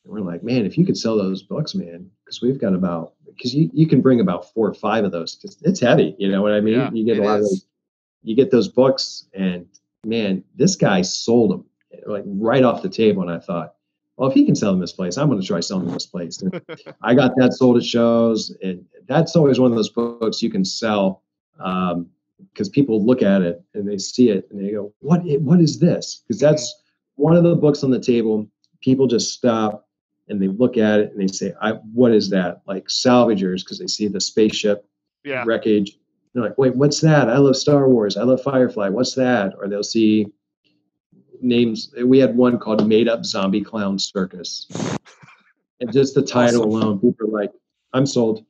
And we're like, man, if you could sell those books, man, because we've got because you can bring about 4 or 5 of those. It's heavy. You know what I mean? Yeah, you get a lot of those, you get those books, and man, this guy sold them like right off the table. And I thought, well, if he can sell them Misplaced, I'm going to try selling them Misplaced. And I got that sold at shows, and that's always one of those books you can sell, because people look at it and they see it and they go, what is this? Because that's one of the books on the table. People just stop and they look at it and they say, what is that? Like Salvagers, because they see the spaceship wreckage. They're like, wait, what's that? I love Star Wars. I love Firefly. What's that? Or they'll see names. We had one called Made Up Zombie Clown Circus, and just the title alone, people are like, I'm sold.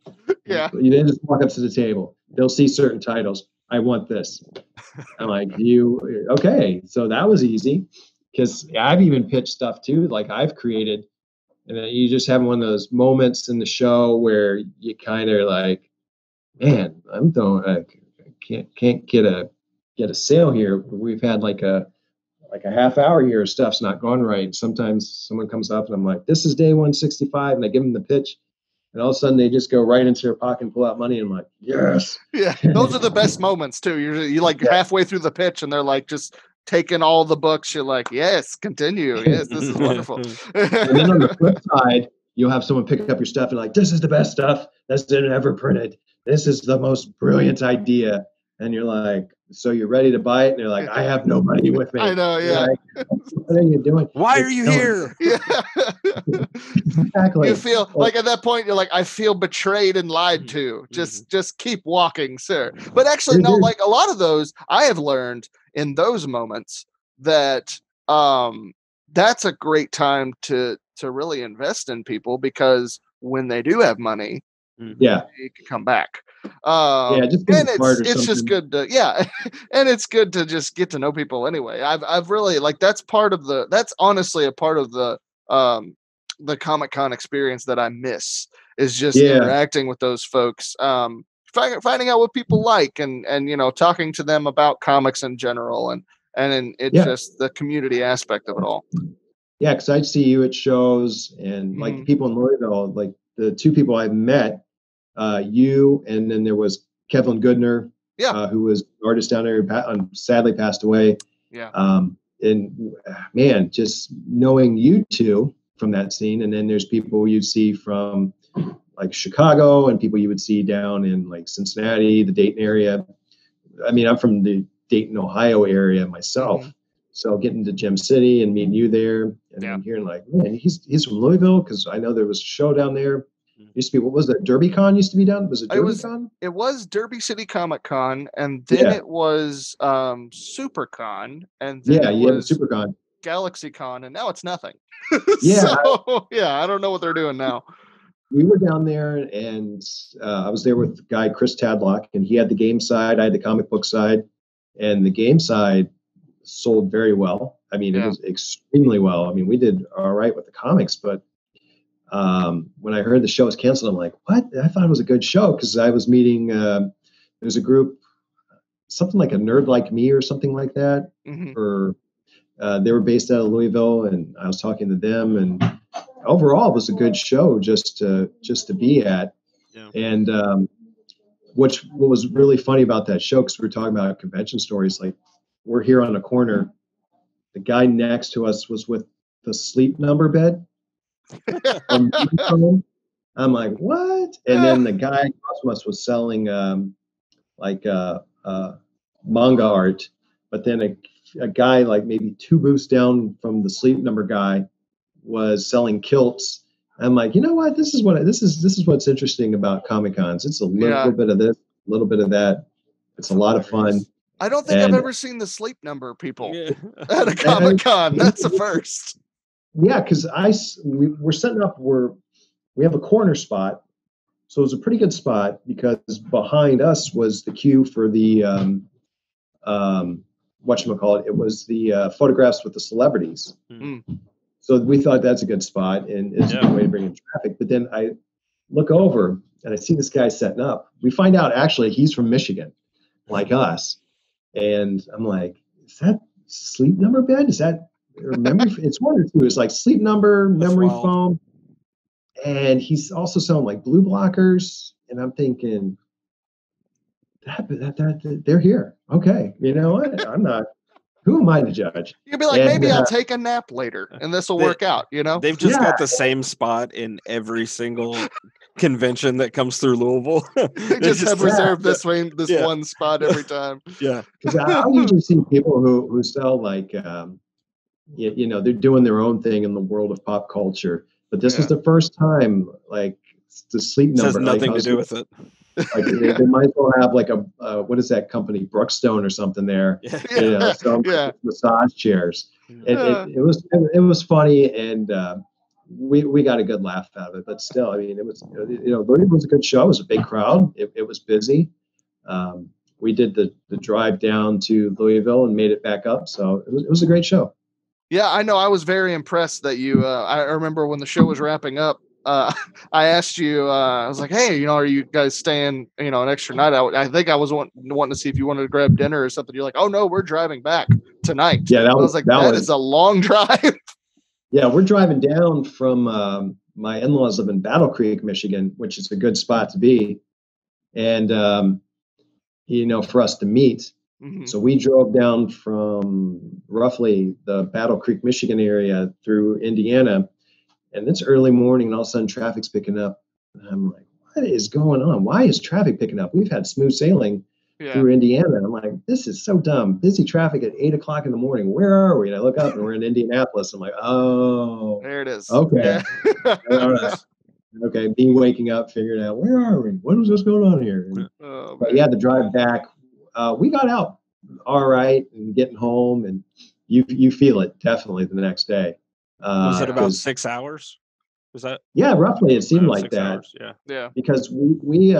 Yeah. You then just walk up to the table, they'll see certain titles. I want this. I'm like, okay. So that was easy, because I've even pitched stuff too, like I've created, and then you just have one of those moments in the show where you kind of like, man, I can't get a sale here. We've had like a half hour here, stuff's not going right. Sometimes someone comes up and I'm like, this is day 165, and I give them the pitch, and all of a sudden they just go right into their pocket and pull out money, and I'm like, yes. Yeah, those are the best moments too. You're like halfway through the pitch and they're like just taking all the books. You're like, yes, continue. Yes, this is wonderful. And then on the flip side, you'll have someone pick up your stuff and like, this is the best stuff that's been ever printed. This is the most brilliant idea. And you're like, so you're ready to buy it? And they're like, I have no money with me. I know, yeah. Like, what are you doing? Why are you here? Yeah. Exactly. You feel like at that point, you're like, I feel betrayed and lied to. Just keep walking, sir. But actually, no, like a lot of those I have learned in those moments that that's a great time to really invest in people, because when they do have money, Yeah, they can come back. just being And smart or it's just something. good to and it's good to just get to know people anyway. I've really, like, that's honestly a part of the Comic-Con experience that I miss, is just interacting with those folks, finding out what people like, and talking to them about comics in general, and it's just the community aspect of it all. Yeah, because I'd see you at shows, and like the people in Louisville, like the two people I've met, you, and then there was Kevin Goodner, who was an artist down there, who sadly passed away. Yeah. And man, just knowing you two from that scene, and then there's people you'd see from like Chicago, and people you would see down in like Cincinnati, the Dayton area. I mean, I'm from the Dayton, Ohio area myself. So getting to Gem City and meeting you there, and then hearing like, man, he's from Louisville, because I know there was a show down there. Used to be, what was that? DerbyCon used to be down. Was it DerbyCon? It was Derby City Comic Con, and then it was SuperCon, and then it was SuperCon, GalaxyCon, and now it's nothing. Yeah, I don't know what they're doing now. We were down there, and I was there with the guy Chris Tadlock, and he had the game side, I had the comic book side, and the game side sold very well. I mean, it was extremely well. I mean, we did all right with the comics, but when I heard the show was canceled, I'm like, what? I thought it was a good show, because I was meeting, there's a group, something like a Nerd Like Me or something like that, or they were based out of Louisville, and I was talking to them, and overall it was a good show just to be at. And what was really funny about that show, because we were talking about convention stories, like we're here on the corner, the guy next to us was with the Sleep Number bed. I'm like, what? And then the guy across from us was selling manga art, but then a guy like maybe 2 booths down from the Sleep Number guy was selling kilts. I'm like, you know what? This is what's interesting about Comic Cons. It's a little bit of this, a little bit of that. It's a lot of fun. I don't think I've ever seen the Sleep Number people at a Comic Con. That's a first. Yeah, because we're setting up we have a corner spot, so it was a pretty good spot, because behind us was the queue for the whatchamacallit, it was the photographs with the celebrities. So we thought that's a good spot, and it's a good way to bring in traffic. But then I look over and I see this guy setting up. We find out actually he's from Michigan, like us, and I'm like, is that Sleep Number bed? Is that memory? It's one or two. It's like Sleep Number, memory foam, and he's also selling like blue blockers. And I'm thinking, that they're here. Okay, you know what? I'm not. Who am I to judge? You'd be like, maybe I'll take a nap later, and this will work out. You know, they've just got the same spot in every single convention that comes through Louisville. They just have reserved this one spot every time. Yeah, because I usually see people who sell like, they're doing their own thing in the world of pop culture. But this was the first time, like, the Sleep Number. It has nothing to do with it. Like they might as well have like a what is that company, Brookstone or something there? Massage chairs. It was funny, and we got a good laugh out of it. But still, I mean, it was Louisville was a good show. It was a big crowd. It was busy. We did the drive down to Louisville and made it back up. So it was a great show. Yeah, I know. I was very impressed that you. I remember when the show was wrapping up. I asked you, I was like, hey, are you guys staying, an extra night? I think I was wanting to see if you wanted to grab dinner or something. You're like, oh no, we're driving back tonight. Yeah, I was like, that is a long drive. Yeah, we're driving down from my in-laws live in Battle Creek, Michigan, which is a good spot to be. And, for us to meet. Mm-hmm. So we drove down from roughly the Battle Creek, Michigan area through Indiana. And it's early morning, and all of a sudden traffic's picking up. And I'm like, what is going on? Why is traffic picking up? We've had smooth sailing through Indiana. And I'm like, this is so dumb. Busy traffic at 8 o'clock in the morning. Where are we? And I look up, and we're in Indianapolis. I'm like, oh. There it is. Okay. Yeah. Okay, me waking up, figuring out, where are we? What is this going on here? But the drive back, we got out all right, and getting home, and you feel it definitely the next day. Was it about 6 hours? Was that? Yeah, roughly. It seemed like 6 that. hours, Yeah. Because we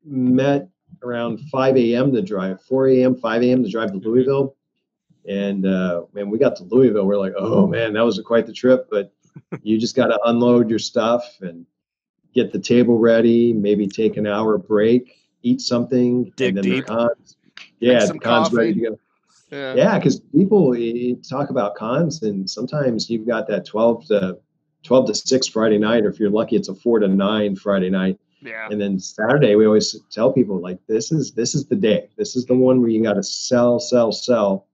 met around 5 a.m. to drive, 4 a.m., 5 a.m. to drive to Louisville. And when we got to Louisville, we're like, oh man, that was quite the trip. But you just got to unload your stuff and get the table ready, maybe take an hour break, eat something, Dig and then deep. the cons. Drink Yeah, some the cons coffee. ready to go. Yeah, because people you talk about cons, and sometimes you've got that 12 to 6 Friday night, or if you're lucky, it's a 4 to 9 Friday night. Yeah. And then Saturday, we always tell people like, this is the day. This is the one where you got to sell.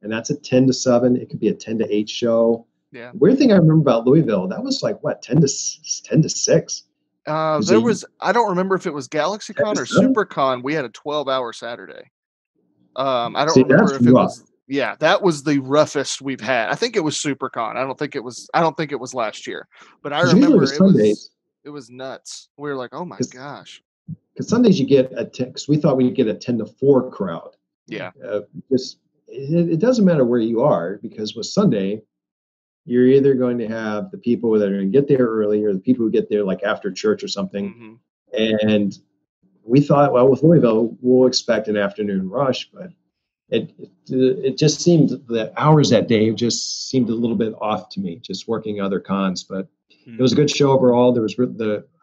And that's a 10 to 7. It could be a 10 to 8 show. Yeah. Weird thing I remember about Louisville, that was like what, 10 to 6. There was, I don't remember if it was GalaxyCon or 7? SuperCon. We had a 12-hour Saturday. I don't See, remember that's if it rough. was. Yeah, that was the roughest we've had. I think it was SuperCon. I don't think it was last year. But I remember it was nuts. We were like, oh my gosh. Because Sundays you get because we thought we'd get a 10 to 4 crowd. Yeah. It doesn't matter where you are, because with Sunday, you're either going to have the people that are going to get there early, or the people who get there like after church or something. Mm-hmm. And we thought, well, with Louisville, we'll expect an afternoon rush, but it just seemed the hours that day just seemed a little bit off to me, just working other cons. But it was a good show overall. There was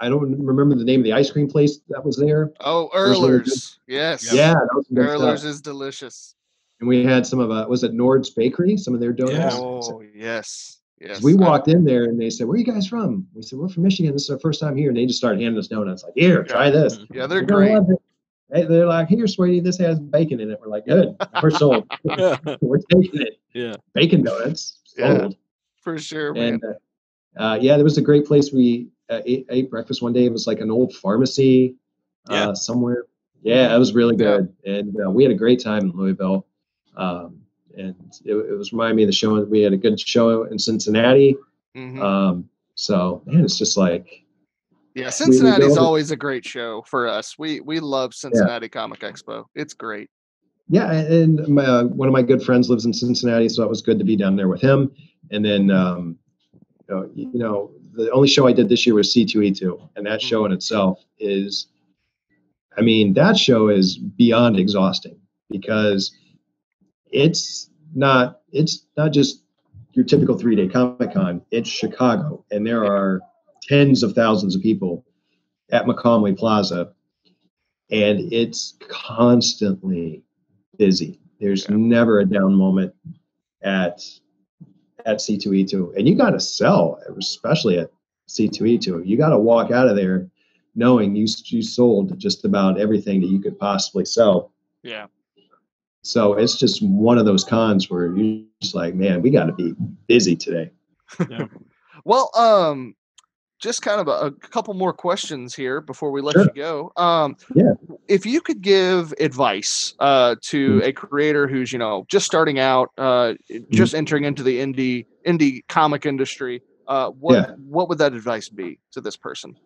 I don't remember the name of the ice cream place that was there. Oh, Earler's. Yes. Yeah, that was good Earler's stuff. is delicious. And we had some of was it Nord's Bakery? Some of their donuts. Yeah. Oh, yes. Yes. We walked in there and they said, "Where are you guys from?" We said, "We're from Michigan. This is our first time here." And they just started handing us donuts. Like, "Here, try this." Yeah, they're great. They're like, "Here, sweetie, this has bacon in it." We're like, "Good, we're sold. We're taking it." Yeah, bacon donuts sold for sure, man. And there was a great place. We ate breakfast one day. It was like an old pharmacy somewhere. Yeah, it was really good, and we had a great time in Louisville. And it was reminding me of the show. We had a good show in Cincinnati. Mm-hmm. So man, it's just like. Yeah, Cincinnati's always a great show for us. We love Cincinnati Comic Expo. It's great. Yeah, and one of my good friends lives in Cincinnati, so it was good to be down there with him. And then, the only show I did this year was C2E2, and that show in itself is, that show is beyond exhausting, because it's not just your typical 3-day Comic-Con. It's Chicago, and there are tens of thousands of people at McComley Plaza, and it's constantly busy. There's never a down moment at C2E2, and you got to sell, especially at C2E2. You got to walk out of there knowing you sold just about everything that you could possibly sell. Yeah. So it's just one of those cons where you're just like, man, we got to be busy today. Yeah. Well, just kind of a couple more questions here before we let you go. If you could give advice to a creator who's, just starting out, just entering into the indie comic industry, what would that advice be to this person?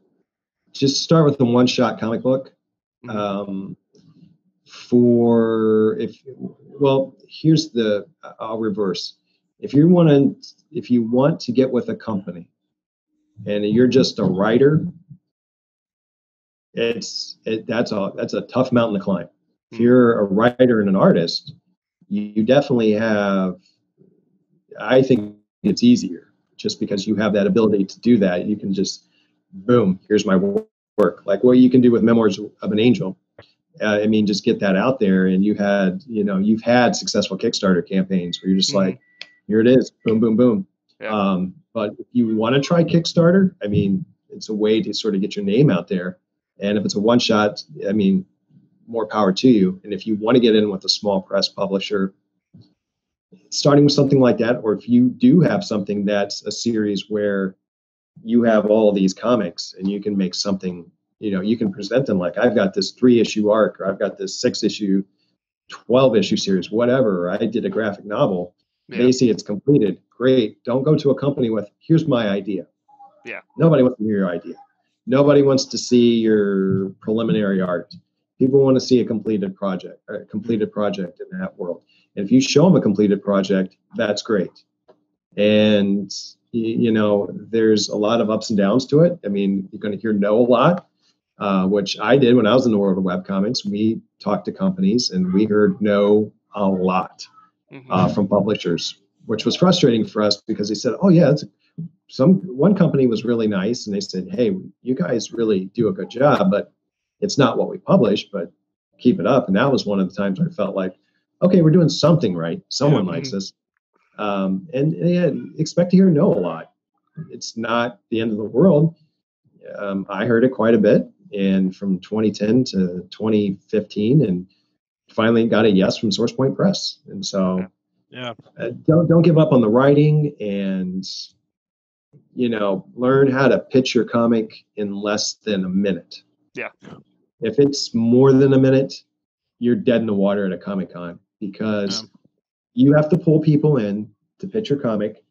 Just start with the one-shot comic book. I'll reverse. If you want to get with a company and you're just a writer, that's a tough mountain to climb. If you're a writer and an artist, you definitely have, I think it's easier, just because you have that ability to do that. You can just, boom, here's my work. Like what you can do with Memoirs of an Angel. Just get that out there, and you've had successful Kickstarter campaigns where you're just like, here it is, boom, boom, boom. Yeah. But if you want to try Kickstarter, it's a way to sort of get your name out there. And if it's a one shot, more power to you. And if you want to get in with a small press publisher, starting with something like that, or if you do have something that's a series where you have all these comics and you can make something, you can present them like, I've got this 3-issue arc, or I've got this 6-issue, 12-issue series, whatever. I did a graphic novel. They see it's completed. Great. Don't go to a company with, here's my idea. Yeah. Nobody wants to hear your idea. Nobody wants to see your preliminary art. People want to see a completed project in that world. And if you show them a completed project, that's great. And, there's a lot of ups and downs to it. I mean, you're going to hear no a lot, which I did when I was in the world of webcomics. We talked to companies and we heard no a lot from publishers, which was frustrating for us because they said, oh, yeah, one company was really nice. And they said, hey, you guys really do a good job, but it's not what we publish, but keep it up. And that was one of the times where I felt like, okay, we're doing something right. Someone likes us. And expect to hear no a lot. It's not the end of the world. I heard it quite a bit, and from 2010 to 2015, and finally got a yes from SourcePoint Press. And so, don't give up on the writing, and learn how to pitch your comic in less than a minute. Yeah. If it's more than a minute, you're dead in the water at a Comic-Con because you have to pull people in to pitch your comic,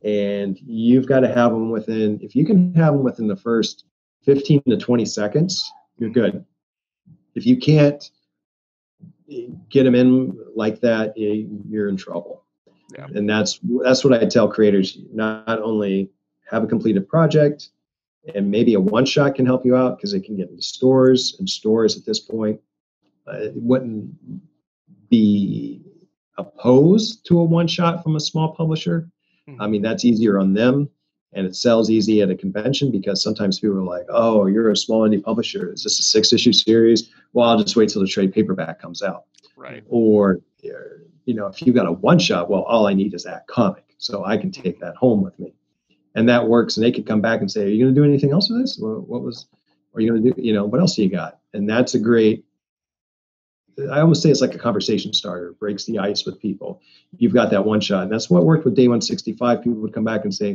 and you've got to have them if you can have them within the first 15 to 20 seconds, you're good. If you can't get them in like that, you're in trouble. Yeah. And that's what I tell creators. Not only have a completed project, and maybe a one-shot can help you out because it can get into stores, and stores at this point wouldn't be opposed to a one-shot from a small publisher. I mean, that's easier on them, and it sells easy at a convention because sometimes people are like, oh, you're a small indie publisher. Is this a 6-issue series? Well, I'll just wait till the trade paperback comes out. Right. Or, if you've got a one-shot, well, all I need is that comic, so I can take that home with me. And that works, and they could come back and say, are you going to do anything else with this? Are you going to do, what else do you got? And that's a great, I almost say it's like a conversation starter, breaks the ice with people. You've got that one shot. And that's what worked with Day 165. People would come back and say,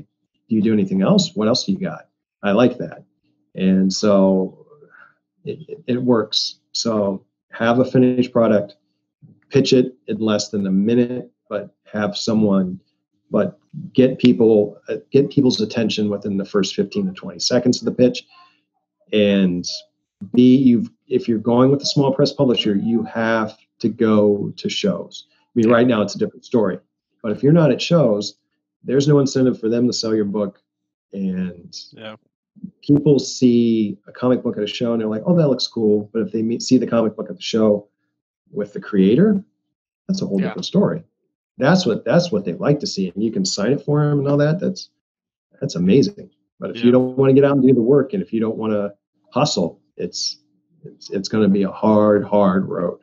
do you do anything else? What else do you got? I like that. And so it works. So have a finished product, pitch it in less than a minute, but get people's attention within the first 15 to 20 seconds of the pitch. And if you're going with a small press publisher, you have to go to shows. I mean, right now it's a different story, but if you're not at shows, there's no incentive for them to sell your book. And people see a comic book at a show and they're like, oh, that looks cool. But if they see the comic book at the show with the creator, that's a whole different story. That's what they like to see. And you can sign it for them and all that. That's amazing. But if you don't want to get out and do the work, and if you don't want to hustle, it's going to be a hard road.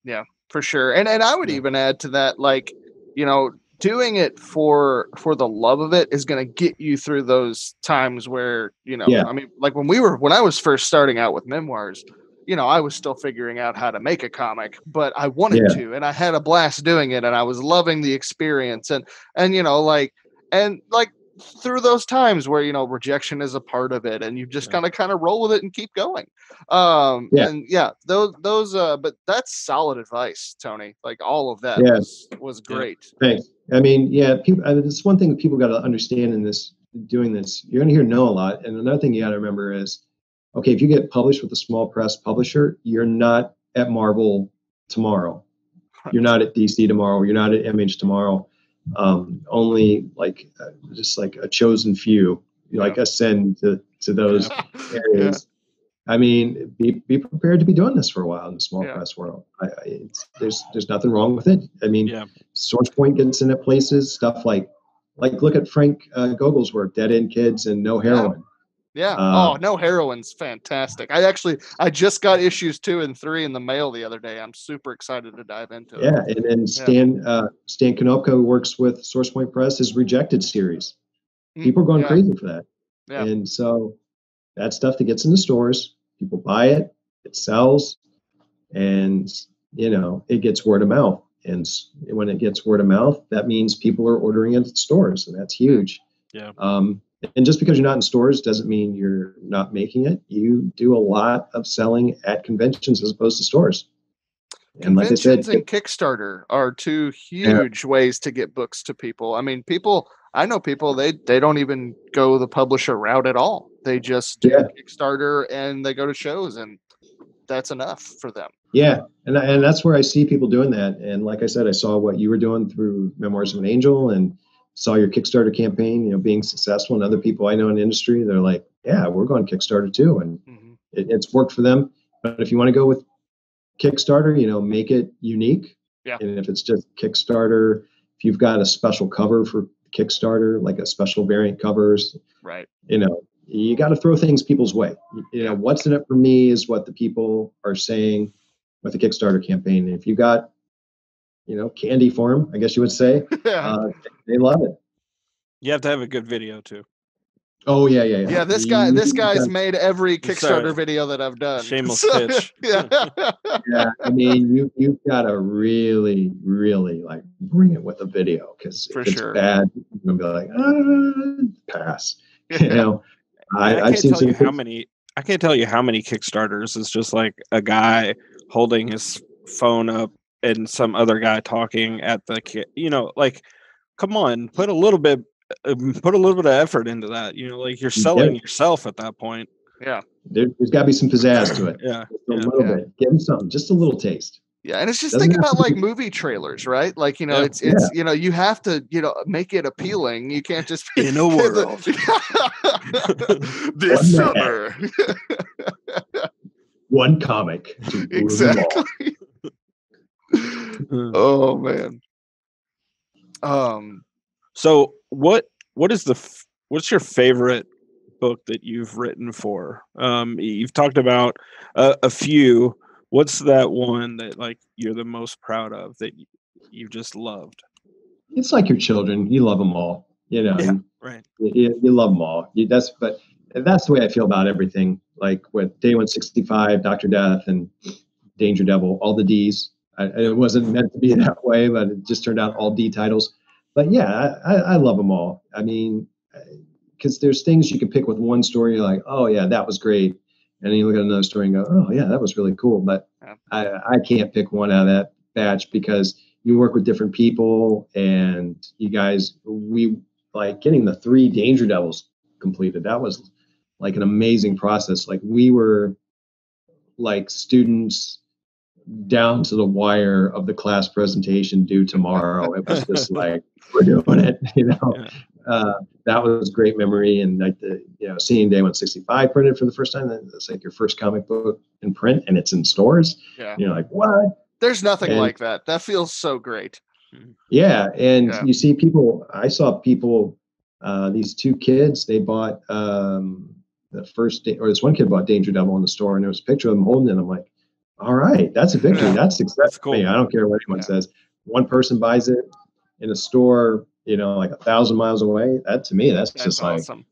Yeah, for sure. And I would even add to that, like, doing it for the love of it is going to get you through those times where, I mean, like when I was first starting out with memoirs, I was still figuring out how to make a comic, but I wanted to, and I had a blast doing it, and I was loving the experience, and through those times where, rejection is a part of it, and you just kind of roll with it and keep going. But that's solid advice, Tony. Like, all of that was great. Thanks. I mean, people, it's one thing that people got to understand in doing this, you're going to hear no a lot. And another thing you got to remember is, okay, if you get published with a small press publisher, you're not at Marvel tomorrow. You're not at DC tomorrow. You're not at Image tomorrow. Only just like a chosen few, ascend to those areas. I mean, be prepared to be doing this for a while in the small press world. There's nothing wrong with it. I mean, SourcePoint gets in at places, stuff like look at Frank Gogel's work, Dead End Kids and No Heroin. No Heroin's fantastic. I just got issues 2 and 3 in the mail the other day. I'm super excited to dive into it. Yeah, and then Stan Konopka, who works with SourcePoint Press, his Rejected series. People are going crazy for that. Yeah. And so that's stuff that gets in the stores. People buy it, it sells, and it gets word of mouth. And when it gets word of mouth, that means people are ordering it at stores, and that's huge. Yeah. And just because you're not in stores doesn't mean you're not making it. You do a lot of selling at conventions as opposed to stores. And conventions like I said, and Kickstarter are 2 huge ways to get books to people. I mean, I know people, they don't even go the publisher route at all. They just do Kickstarter and they go to shows, and that's enough for them. Yeah, and that's where I see people doing that. And like I said, I saw what you were doing through Memoirs of an Angel, and saw your Kickstarter campaign, being successful. And other people I know in the industry, they're like, yeah, we're going Kickstarter too, and it's worked for them. But if you want to go with Kickstarter, make it unique. Yeah. And if it's just Kickstarter, if you've got a special cover for Kickstarter, like a special variant covers, right? You got to throw things people's way. What's in it for me is what the people are saying with the Kickstarter campaign. And if you got, candy for them, I guess you would say, they love it. You have to have a good video too. Oh yeah. Yeah, this guy's made every Kickstarter video that I've done. Shameless pitch. Yeah. Yeah, I mean, you've got to really, really like bring it with a video, because if it's bad, you're gonna be like, pass. I can't tell you how many Kickstarters is just like a guy holding his phone up and some other guy talking at the like, come on, put a little bit of effort into that. Like you're selling yourself at that point. Yeah, there's got to be some pizzazz to it. Yeah, just a little bit. Give them something, just a little taste. Yeah, and it's just think about like movie trailers, right? Like it's you have to make it appealing. You can't just in a world this summer. One comic. Exactly. Oh man. So what's your favorite book that you've written for? You've talked about a few. What's that one that like you're the most proud of that you just loved? It's like your children. You love them all. Yeah, right. You love them all. That's the way I feel about everything. Like with Day 165, Dr. Death, and Danger Devil, all the D's. It wasn't meant to be that way, but it just turned out all D titles. But yeah, I love them all. I mean, because there's things you can pick with one story, you're like, oh yeah, that was great. And then you look at another story and go, oh yeah, that was really cool. But I can't pick one out of that batch, because you work with different people, and you guys, we like getting the 3 Danger Devils completed. That was like an amazing process. Like we were like students down to the wire of the class presentation due tomorrow. It was just like, we're doing it, that was great memory. And like seeing Day 165 printed for the first time, it's like your first comic book in print and it's in stores. Yeah. You're like, what? There's nothing like that. That feels so great. Yeah. And you see people, I saw people, these 2 kids, they bought the first day, or this one kid bought Danger Devil in the store, and there was a picture of them holding it. I'm like, all right, that's a victory. Yeah. That's success. That's cool. I don't care what anyone says. One person buys it in a store, like 1,000 miles away. That to me, that's just awesome.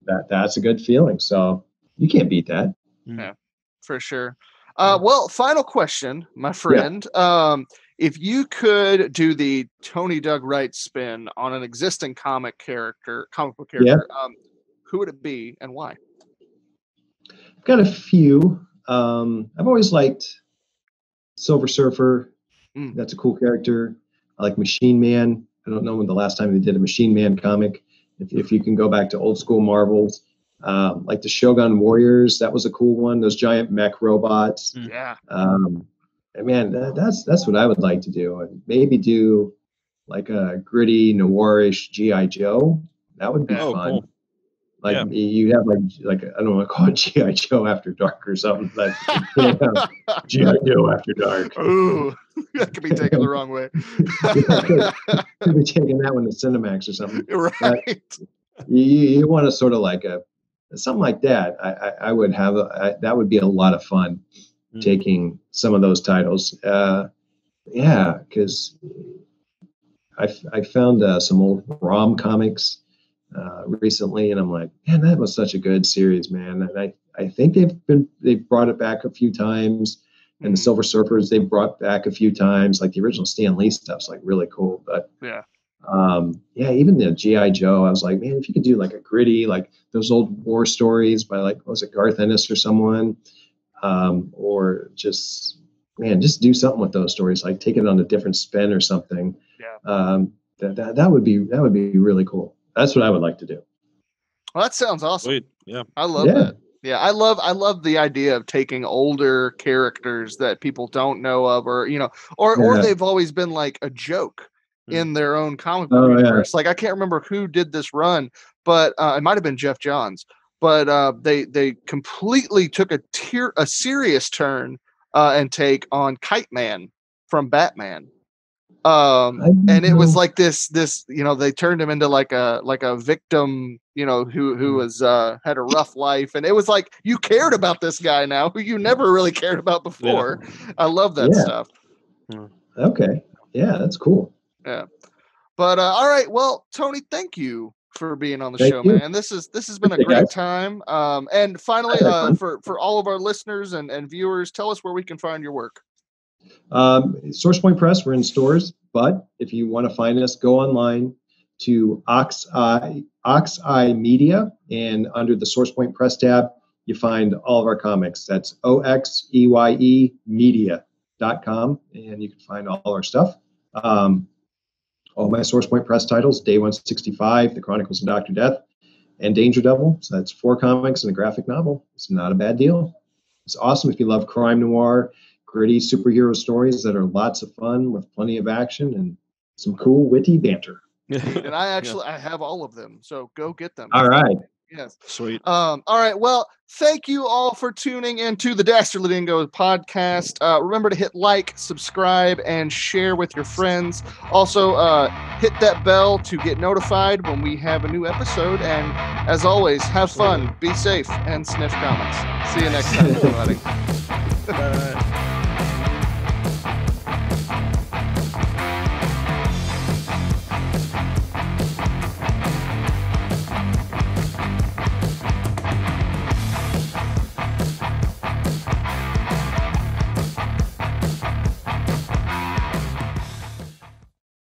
Like that's a good feeling. So you can't beat that. Yeah, for sure. Well, final question, my friend. Yeah. If you could do the Tony Doug Wright spin on an existing comic book character, who would it be and why? I've got a few. I've always liked Silver Surfer. That's a cool character. I like Machine Man. I don't know when the last time they did a Machine Man comic. If you can go back to old school Marvels, like the Shogun Warriors, that was a cool one. Those giant mech robots. Yeah. And man, that's what I would like to do, and maybe do like a gritty noirish G.I. Joe. That would be fun. Cool. Like you have like I don't want to call it G.I. Joe After Dark or something, but G.I. Joe After Dark. Ooh, that could be taken the wrong way. Could be taking that one to Cinemax or something. Right. You want to sort of like something like that. I would have that would be a lot of fun, taking some of those titles. Because I found some old ROM comics recently, and I'm like, man, that was such a good series, man. And I think they've brought it back a few times, and the Silver Surfers they've brought back a few times. Like the original Stan Lee stuff's like really cool, but even the G.I. Joe, I was like, man, if you could do like a gritty, like those old war stories by like, what was it, Garth Ennis or someone, or just do something with those stories, like take it on a different spin or something. That would be really cool. That's what I would like to do. Well, that sounds awesome. Sweet. Yeah. I love that. Yeah, I love the idea of taking older characters that people don't know of, or or they've always been like a joke in their own comic book universe. Like I can't remember who did this run, but it might have been Jeff Johns. But they completely took a serious turn and take on Kite Man from Batman. And it was like this they turned him into like a victim, who was had a rough life, and it was like you cared about this guy now who you never really cared about before. I love that stuff. Okay, yeah, that's cool. Yeah, but all right, well, Tony, thank you for being on the show, man. This has been a great time. And finally, for all of our listeners and viewers, tell us where we can find your work. Source Point Press, we're in stores, but if you want to find us, go online to Oxeye Media, and under the Source Point Press tab, you find all of our comics. That's OXEYE media.com, and you can find all our stuff. All my Source Point Press titles: Day 165, The Chronicles of Dr. Death, and Danger Devil. So that's 4 comics and a graphic novel. It's not a bad deal. It's awesome if you love crime noir, gritty superhero stories that are lots of fun with plenty of action and some cool, witty banter. And I have all of them, so go get them. All right. Yes. Sweet. All right. Well, thank you all for tuning into the Dastardly Dingoes podcast. Remember to hit like, subscribe, and share with your friends. Also, hit that bell to get notified when we have a new episode. And as always, have fun, be safe, and sniff comics. See you next time, everybody.